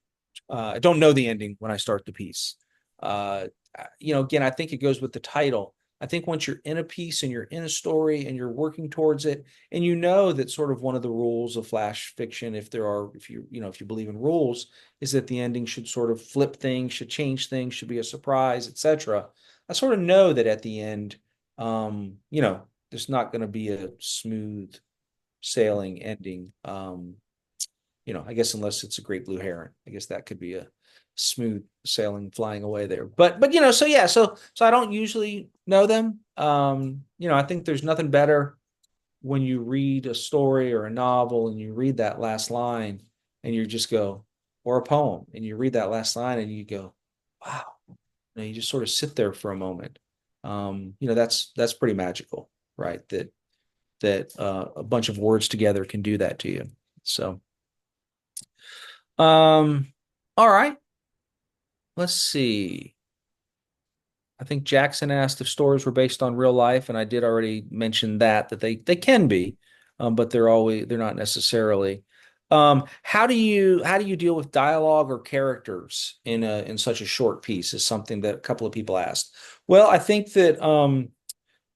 I don't know the ending when I start the piece. Again, I think it goes with the title. I think once you're in a piece and you're in a story and you're working towards it, and that sort of one of the rules of flash fiction, if you believe in rules, is that the ending should sort of flip things, should change things, should be a surprise, etc. I sort of know that at the end, there's not going to be a smooth sailing ending. I guess unless it's a great blue heron, I guess that could be a smooth sailing flying away there. But so yeah, so I don't usually know them. I think there's nothing better when you read a story or a novel and you read that last line and you just go, or a poem, and you read that last line and you go, wow. You just sort of sit there for a moment. That's pretty magical, right? That a bunch of words together can do that to you. So, all right. Let's see. I think Jackson asked if stories were based on real life, and I did already mention that they can be, but they're not necessarily. How do you deal with dialogue or characters in such a short piece? Is something that a couple of people asked. Well, I think that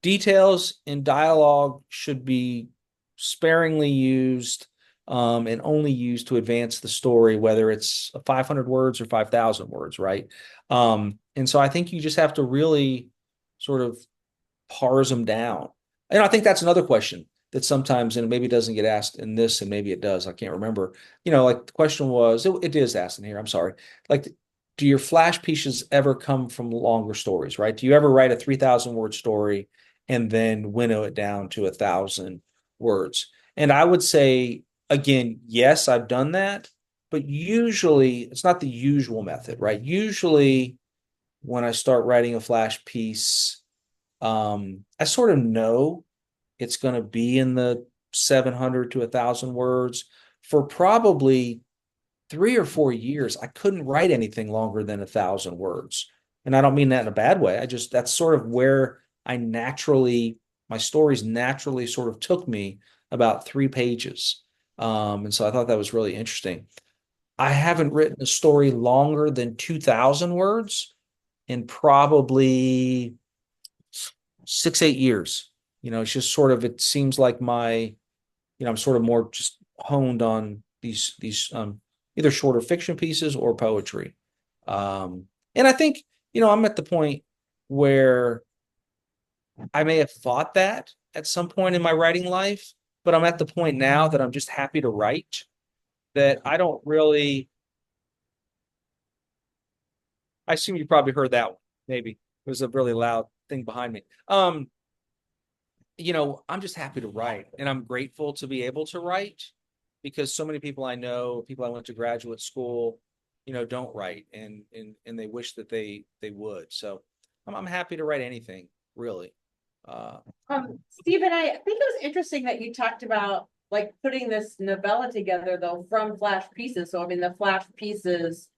details in dialogue should be sparingly used and only used to advance the story, whether it's 500 words or 5,000 words, right? And so I think you just have to really sort of parse them down. And I think that's another question that sometimes, and maybe doesn't get asked in this, and maybe it does, I can't remember. Like the question was, it is asked in here, I'm sorry. Like, do your flash pieces ever come from longer stories, right? Do you ever write a 3,000 word story and then winnow it down to 1,000 words? And I would say, again, yes, I've done that, but usually it's not the usual method, right? Usually when I start writing a flash piece, I sort of know it's going to be in the 700 to 1,000 words. For probably 3 or 4 years, I couldn't write anything longer than 1,000 words. And I don't mean that in a bad way. That's sort of where my stories naturally sort of took me, about 3 pages. And so I thought that was really interesting. I haven't written a story longer than 2,000 words in probably 6, 8 years. It's just sort of, it seems like I'm sort of more just honed on these either shorter fiction pieces or poetry. And I think, I'm at the point where I may have thought that at some point in my writing life, but I'm at the point now that I'm just happy to write, that I don't really. I assume you probably heard that one. Maybe it was a really loud thing behind me. I'm just happy to write, and I'm grateful to be able to write, because so many people I know, people I went to graduate school, don't write, and they wish that they would. So I'm happy to write anything, really. Stephen, I think it was interesting that you talked about like putting this novella together though from flash pieces. So I mean, the flash pieces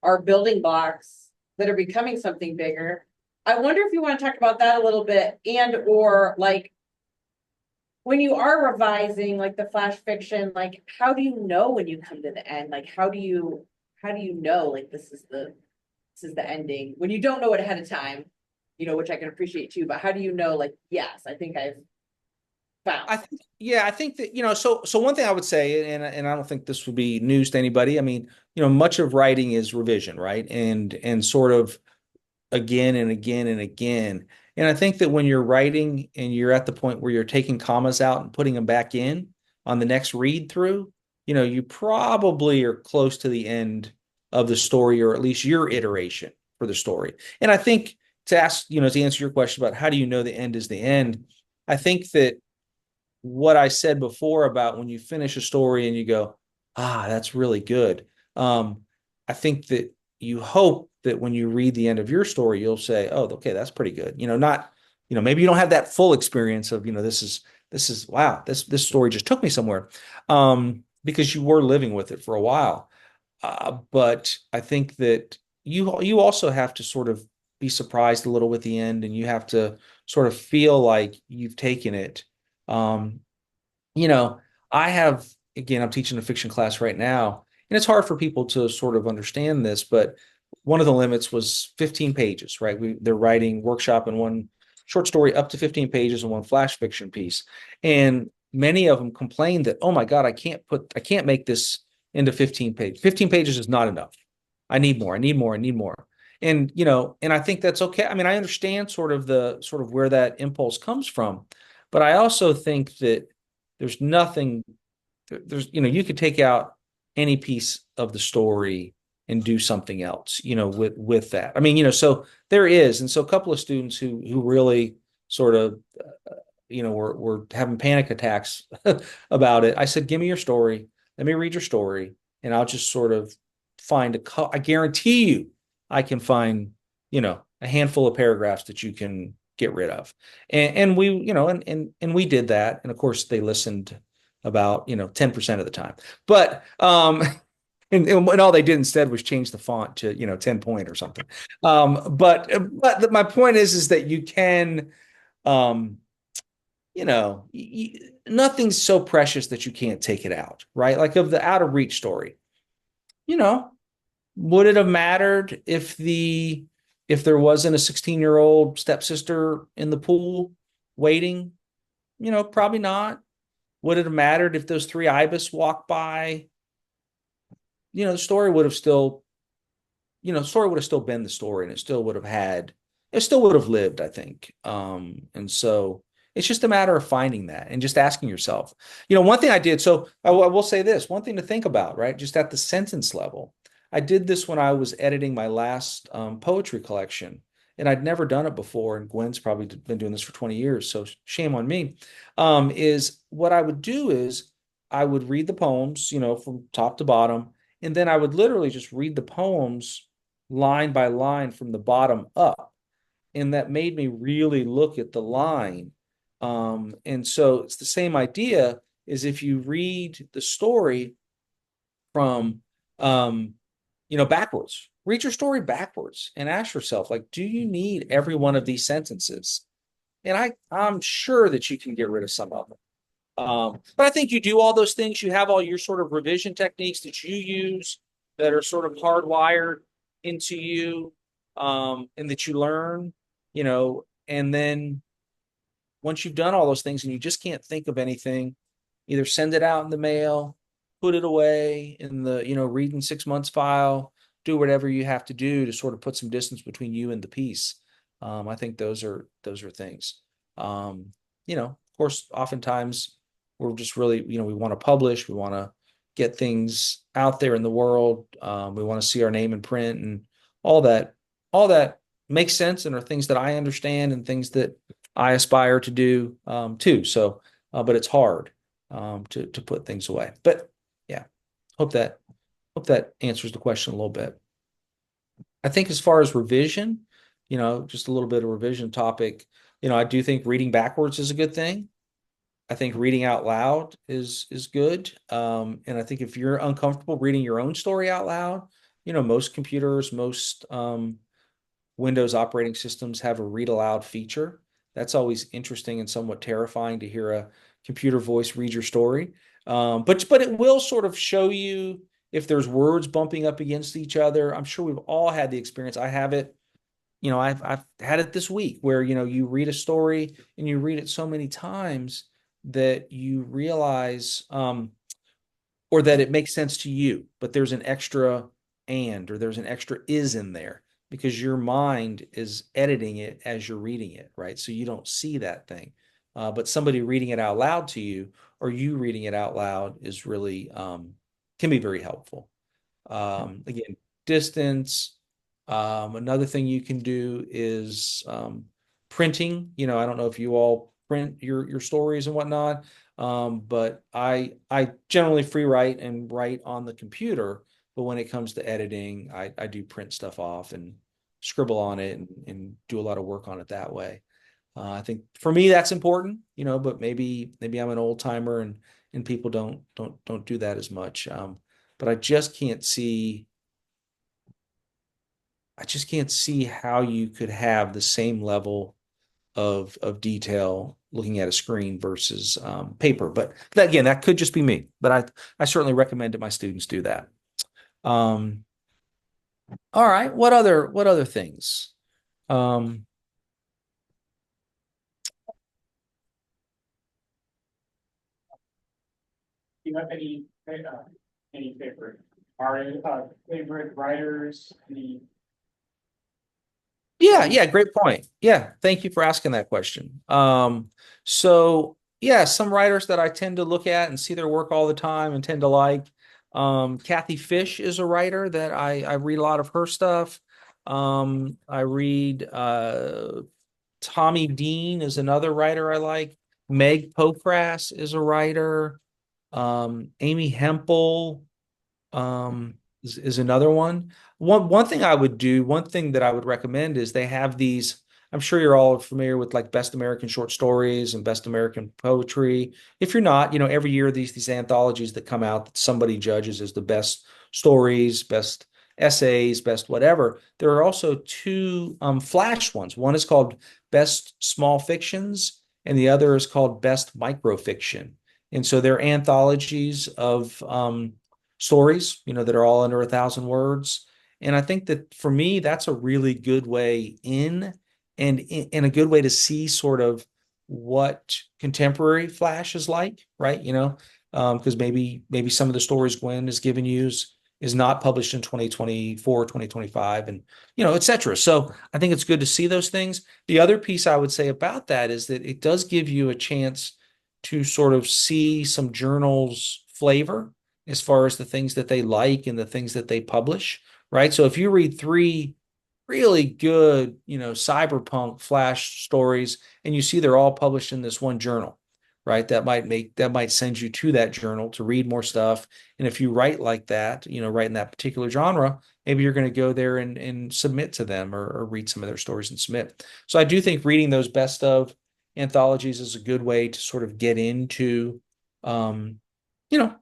are building blocks that are becoming something bigger. I wonder if you want to talk about that a little bit, and or like when you are revising like the flash fiction, like how do you know when you come to the end? Like how do you know like this is the ending when you don't know it ahead of time, which I can appreciate too, but how do you know like, yes, I think I've found. I think that, so one thing I would say, and I don't think this would be news to anybody. I mean, much of writing is revision, right? And sort of again and again and again. And I think that when you're writing and you're at the point where you're taking commas out and putting them back in on the next read through, you probably are close to the end of the story, or at least your iteration for the story. And I think to answer your question about how do you know the end is the end, I think that what I said before about when you finish a story and you go, that's really good. I think that you hope that when you read the end of your story, you'll say, oh, okay, that's pretty good. Not, maybe you don't have that full experience of, this is, wow, this story just took me somewhere. Because you were living with it for a while. But I think that you also have to sort of be surprised a little with the end, and you have to sort of feel like you've taken it. Um, I'm teaching a fiction class right now, and it's hard for people to sort of understand this, but one of the limits was 15 pages, right? They're writing workshop in one short story up to 15 pages in one flash fiction piece. And many of them complained that, oh my God, I can't make this into 15 pages. 15 pages is not enough. I need more. And, and I think that's okay. I mean, I understand sort of where that impulse comes from, but I also think that there's nothing, you could take out any piece of the story and do something else, with that. I mean, so there is. And so a couple of students who really sort of, were having panic attacks about it. I said, give me your story. Let me read your story. And I'll just sort of I guarantee you, I can find, a handful of paragraphs that you can get rid of. And we, and we did that. And of course they listened about, 10% of the time, but, and all they did instead was change the font to, 10 point or something. But my point is that you can, nothing's so precious that you can't take it out, right? Like of the Out of Reach story, would it have mattered if there wasn't a 16-year-old stepsister in the pool waiting? Probably not. Would it have mattered if those three ibis walked by? The story would have still, been the story, and it still would have lived, I think. And so it's just a matter of finding that and just asking yourself, one thing I did. So I will say this, one thing to think about, right? Just at the sentence level, I did this when I was editing my last poetry collection, and I'd never done it before. And Gwen's probably been doing this for 20 years, so shame on me. Is what I would do is I would read the poems, from top to bottom, and then I would literally just read the poems line by line from the bottom up. And that made me really look at the line And so it's the same idea is if you read the story from, backwards, read your story backwards and ask yourself, like, do you need every one of these sentences? And I'm sure that you can get rid of some of them. But I think you do all those things. You have all your sort of revision techniques that you use that are sort of hardwired into you, and that you learn, and then once you've done all those things and you just can't think of anything, either send it out in the mail, put it away in the, read in 6 months file, do whatever you have to do to sort of put some distance between you and the piece. I think those are things. Of course, oftentimes we're just really, we want to publish, we want to get things out there in the world. We want to see our name in print and all that, makes sense and are things that I understand and things that I aspire to do, too. So, but it's hard, to put things away. But yeah, hope that answers the question a little bit. I think as far as revision, just a little bit of revision topic, I do think reading backwards is a good thing. I think reading out loud is good. And I think if you're uncomfortable reading your own story out loud, most computers, most Windows operating systems have a read aloud feature. That's always interesting and somewhat terrifying to hear a computer voice read your story. But it will sort of show you if there's words bumping up against each other. I'm sure we've all had the experience. I have it. I've had it this week where, you read a story and you read it so many times that you realize, or that it makes sense to you, but there's an extra or there's an extra is in there because your mind is editing it as you're reading it, right? So you don't see that thing. But somebody reading it out loud to you or you reading it out loud is really, can be very helpful. Again, distance. Another thing you can do is printing. I don't know if you all print your stories and whatnot, but I generally free write and write on the computer. But when it comes to editing, I do print stuff off and scribble on it and do a lot of work on it that way. I think for me that's important, but maybe I'm an old timer and people don't do that as much. But I just can't see how you could have the same level of detail looking at a screen versus paper. But again, that could just be me. But I certainly recommend that my students do that. All right. What other things? Do you have any favorite writers? Yeah, great point. Yeah, thank you for asking that question. So yeah, some writers that I tend to look at and see their work all the time and tend to like. Kathy Fish is a writer that I read a lot of her stuff. I read Tommy Dean is another writer I like. Meg Pokrass is a writer. Amy Hempel is another one. One thing that I would recommend is they have these. I'm sure you're all familiar with like Best American Short Stories and Best American Poetry. If you're not, every year these anthologies that come out that somebody judges as the best stories, best essays, best whatever. There are also two flash ones. One is called Best Small Fictions, and the other is called Best Microfiction. And so they're anthologies of stories, that are all under 1,000 words. And I think that for me, that's a really good way in and a good way to see sort of what contemporary flash is like, right? Because maybe some of the stories Gwen has given you is not published in 2024, 2025, and et cetera. So I think it's good to see those things. The other piece I would say about that is that it does give you a chance to sort of see some journals' flavor as far as the things that they like and the things that they publish, right? So if you read 3 really good, cyberpunk flash stories and you see they're all published in this one journal, right? That might send you to that journal to read more stuff. And if you write like that, write in that particular genre, maybe you're going to go there and submit to them or read some of their stories and submit. So I do think reading those best of anthologies is a good way to sort of get into, to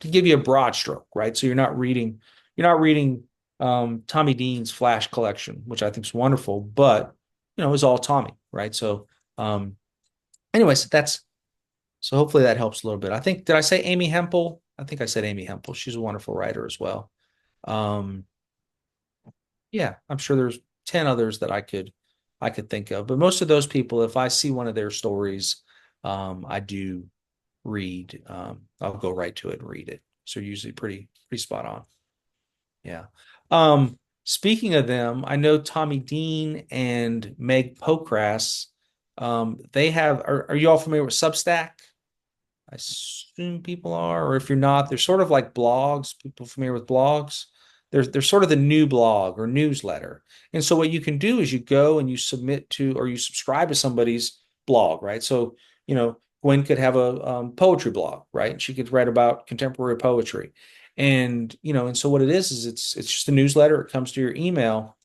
give you a broad stroke, right? So you're not reading Tommy Dean's Flash collection, which I think is wonderful, but it's all Tommy, right? So anyways, so hopefully that helps a little bit. I think, did I say Amy Hempel? I think I said Amy Hempel. She's a wonderful writer as well. Yeah, I'm sure there's 10 others that I could think of, but most of those people, if I see one of their stories, I do read. I'll go right to it and read it. So usually pretty spot on. Yeah. Speaking of them, I know Tommy Dean and Meg Pokrass. They have. Are you all familiar with Substack? I assume people are, or if you're not, they're sort of like blogs. People familiar with blogs? They're sort of the new blog or newsletter. And so what you can do is you go and you submit to or you subscribe to somebody's blog, right? So, Gwen could have a poetry blog, right? And she could write about contemporary poetry. And so what it is it's just a newsletter. It comes to your email.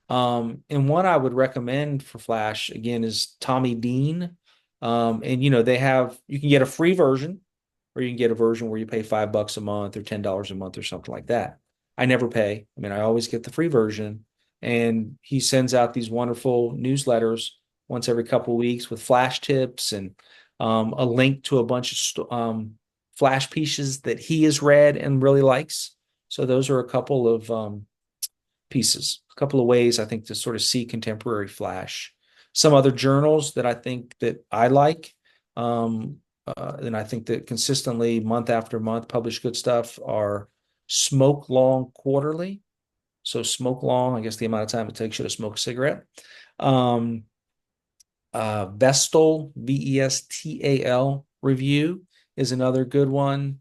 And one I would recommend for Flash again is Tommy Dean. And you can get a free version, or you can get a version where you pay $5 a month or $10 a month or something like that. I never pay. I mean, I always get the free version. And he sends out these wonderful newsletters once every couple of weeks with flash tips and a link to a bunch of flash pieces that he has read and really likes. So those are a couple of pieces, a couple of ways I think to sort of see contemporary flash. Some other journals that I think that I like, and I think that consistently month after month publish good stuff are Smoke Long Quarterly. So Smoke Long, I guess the amount of time it takes you to smoke a cigarette. Vestal, Vestal Review is another good one.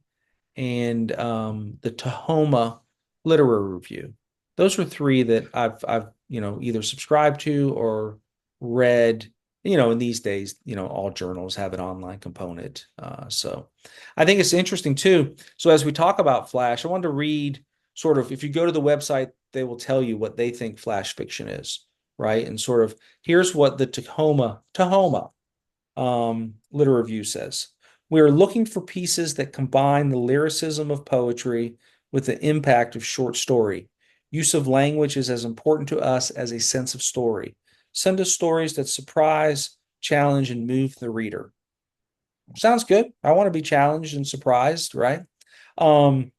And the Tahoma Literary Review. Those are three that I've either subscribed to or read. In these days, all journals have an online component. So I think it's interesting too. So as we talk about Flash, I wanted to read sort of, if you go to the website, they will tell you what they think Flash fiction is, right? And sort of here's what the Tahoma Literary Review says. We are looking for pieces that combine the lyricism of poetry with the impact of short story. Use of language is as important to us as a sense of story. Send us stories that surprise, challenge, and move the reader. Sounds good. I want to be challenged and surprised, right?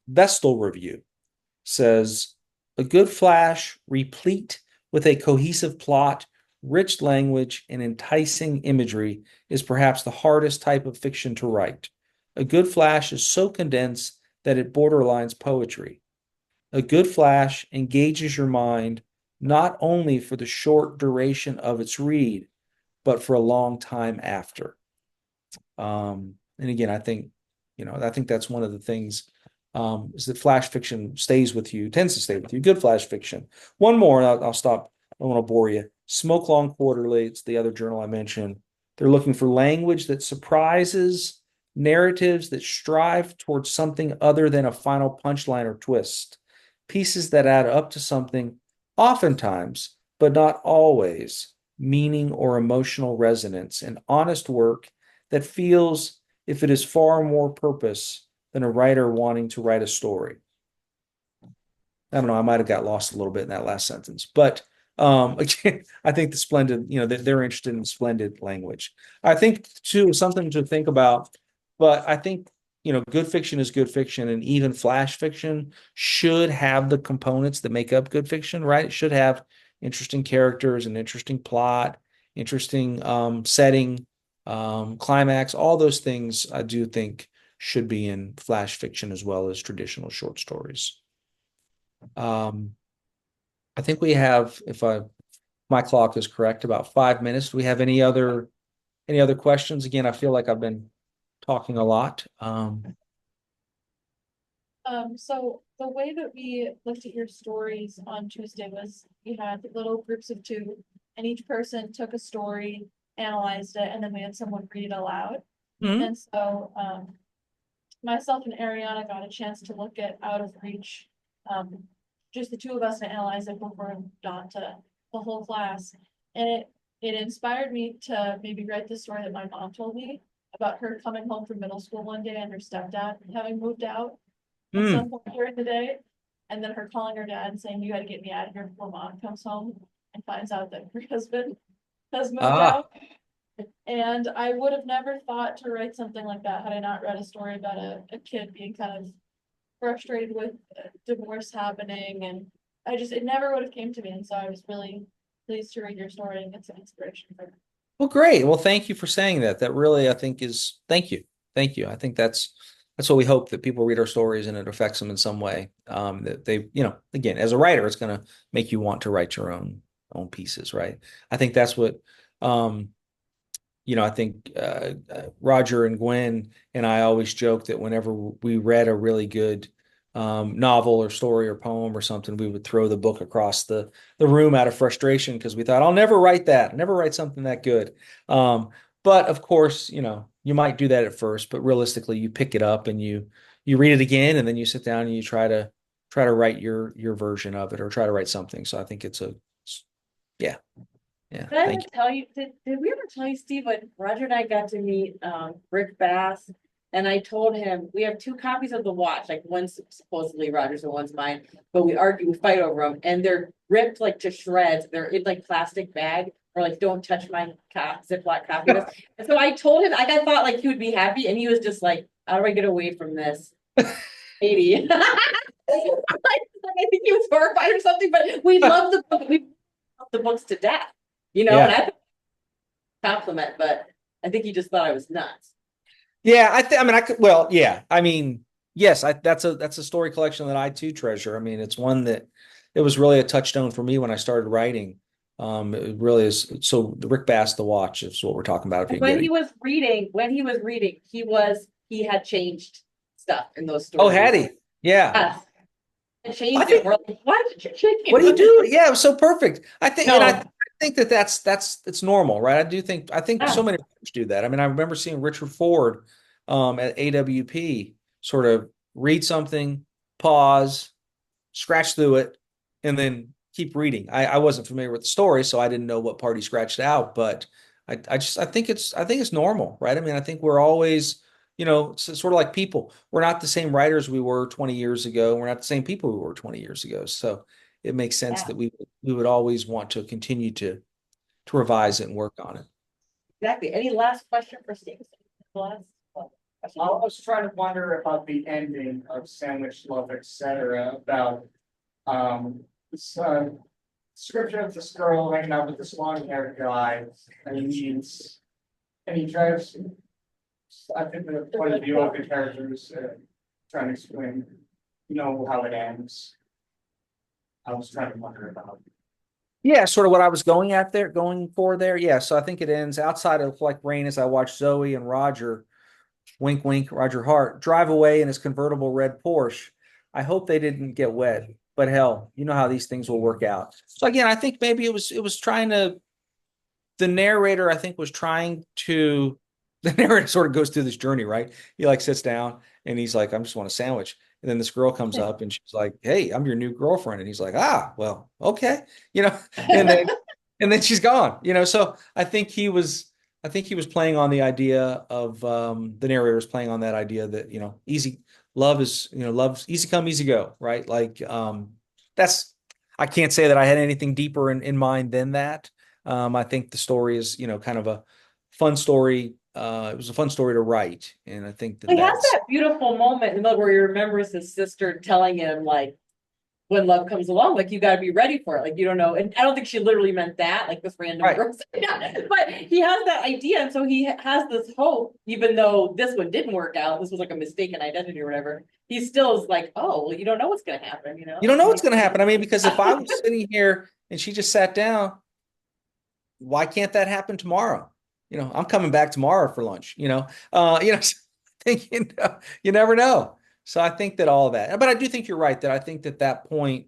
Vestal Review says, a good flash, replete with a cohesive plot, rich language, and enticing imagery is perhaps the hardest type of fiction to write. A good flash is so condensed that it borderlines poetry. A good flash engages your mind not only for the short duration of its read, but for a long time after. And again, I think that's one of the things is that flash fiction tends to stay with you. Good flash fiction. One more, and I'll stop. I don't want to bore you. Smoke Long Quarterly, it's the other journal I mentioned. They're looking for language that surprises, narratives that strive towards something other than a final punchline or twist, pieces that add up to something, oftentimes, but not always, meaning or emotional resonance, and honest work that feels if it is far more purpose than a writer wanting to write a story. I don't know, I might have got lost a little bit in that last sentence, but again, I think they're interested in splendid language. I think too, something to think about, but I think, good fiction is good fiction, and even flash fiction should have the components that make up good fiction, right? It should have interesting characters, an interesting plot, interesting setting, climax, all those things I do think should be in flash fiction as well as traditional short stories. I think we have, my clock is correct, about 5 minutes. Do we have any other questions? Again, I feel like I've been talking a lot. So the way that we looked at your stories on Tuesday was we had little groups of two, and each person took a story, analyzed it, and then we had someone read it aloud. Mhm. And so myself and Ariana got a chance to look at Out of Reach, just the two of us, to analyze it before Dawn to the whole class. And it inspired me to maybe write the story that my mom told me about her coming home from middle school one day and her stepdad having moved out at Hmm. some point during the day. And then her calling her dad and saying, "You gotta get me out of here before mom comes home," and finds out that her husband has moved Ah, out. And I would have never thought to write something like that had I not read a story about a kid being kind of frustrated with divorce happening. And it never would have came to me. And so I was really pleased to read your story and get some inspiration from it. well, great. Well, thank you for saying that. That really, I think, is thank you. Thank you. I think that's what we hope, that people read our stories and it affects them in some way. That they, again, as a writer, it's going to make you want to write your own pieces, right? I think that's what I think Roger and Gwen and I always joke that whenever we read a really good novel or story or poem or something, we would throw the book across the room out of frustration because we thought, I'll never write that, never write something that good. But of course, you might do that at first, but realistically, you pick it up and you read it again, and then you sit down and you try to write your version of it or try to write something. So I think yeah. Yeah. Did I ever Thank you. tell you, did we ever tell you, Steve, when Roger and I got to meet Rick Bass? And I told him, we have two copies of the watch, like one's supposedly Roger's and one's mine, but we fight over them, and they're ripped like to shreds. They're in like plastic bag, or like, don't touch my Ziploc copy of this. And so I told him, I thought like he would be happy, and he was just like, how do I get away from this? 80. I think he was horrified or something, but we love the book. We love the books to death, and I compliment, but I think he just thought I was nuts. Yeah, I mean, I could. Well, yeah. I mean, yes. That's a story collection that I too treasure. I mean, it's one that it was really a touchstone for me when I started writing. It really is. So, the Rick Bass, The Watch, is what we're talking about. If you're When getting. he was reading, he had changed stuff in those Oh, stories. had he? Yeah. Yes. It I changed think. it. We're like, why did you change it? What do you do? Yeah, it was so perfect. And I No. think that's it's normal, right? I think so Yeah. many writers do that. I mean, I remember seeing Richard Ford at AWP sort of read something, pause, scratch through it, and then keep reading. I wasn't familiar with the story, so I didn't know what part he scratched out, but I think it's normal, right? I mean, I think we're always, it's sort of like people. We're not the same writers we were 20 years ago. We're not the same people we were 20 years ago. So it makes sense Yeah. that we would always want to continue to revise it and work on it. Exactly. Any last question for Steve? Last question. I was trying to wonder about the ending of Sandwich Love, etc. About this description of this girl hanging out with this long-haired guy, and he drives. I think the point of view of the characters trying to explain, how it ends. I was trying to wonder about. Yeah, sort of what I was going for there. Yeah, so I think it ends outside of like rain as I watch Zoe and Roger, wink, wink, Roger Hart, drive away in his convertible red Porsche. I hope they didn't get wet, but hell, you know how these things will work out. So again, I think maybe it was trying to, the narrator, I think, was trying to, the narrator sort of goes through this journey, right? He like sits down and he's like, I just want a sandwich. And then this girl comes up and she's like, hey, I'm your new girlfriend. And he's like, well, okay. And then she's gone, so I think he was playing on the idea of, the narrator was playing on that idea that, easy love is, love's easy come, easy go, right? Like, I can't say that I had anything deeper in mind than that. I think the story is, kind of a fun story. It was a fun story to write. And I think He has that's, that beautiful moment in the where he remembers his sister telling him, like, when love comes along, like, you got to be ready for it. Like, you don't know. And I don't think she literally meant that, like this random right. girl. But he has that idea. And so he has this hope, even though this one didn't work out. This was like a mistaken identity or whatever. He still is like, oh, well, you don't know what's going to happen, You don't know what's going to happen. I mean, because if I was sitting here and she just sat down, why can't that happen tomorrow? I'm coming back tomorrow for lunch, thinking, you never know. So I think that all of that, but I do think you're right that I think that point,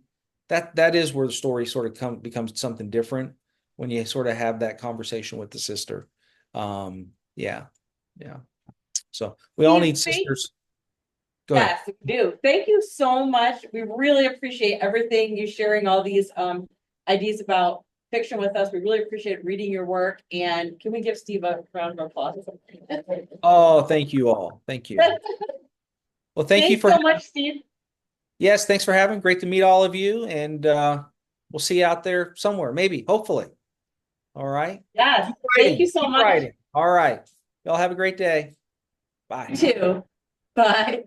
that is where the story sort of becomes something different when you sort of have that conversation with the sister. Yeah. So we all need sisters. Go ahead. Yes, we do. Thank you so much. We really appreciate everything you sharing all these ideas about fiction with us. We really appreciate reading your work. And can we give Steve a round of applause? Oh, thank you all. Thank you. Well, thank you Thanks for so much, Steve. yes, thanks for having. Great to meet all of you, and we'll see you out there somewhere, maybe, hopefully. All right. Yes, Keep thank writing, you so keep much. writing. All right. Y'all have a great day. Bye. You too. Bye.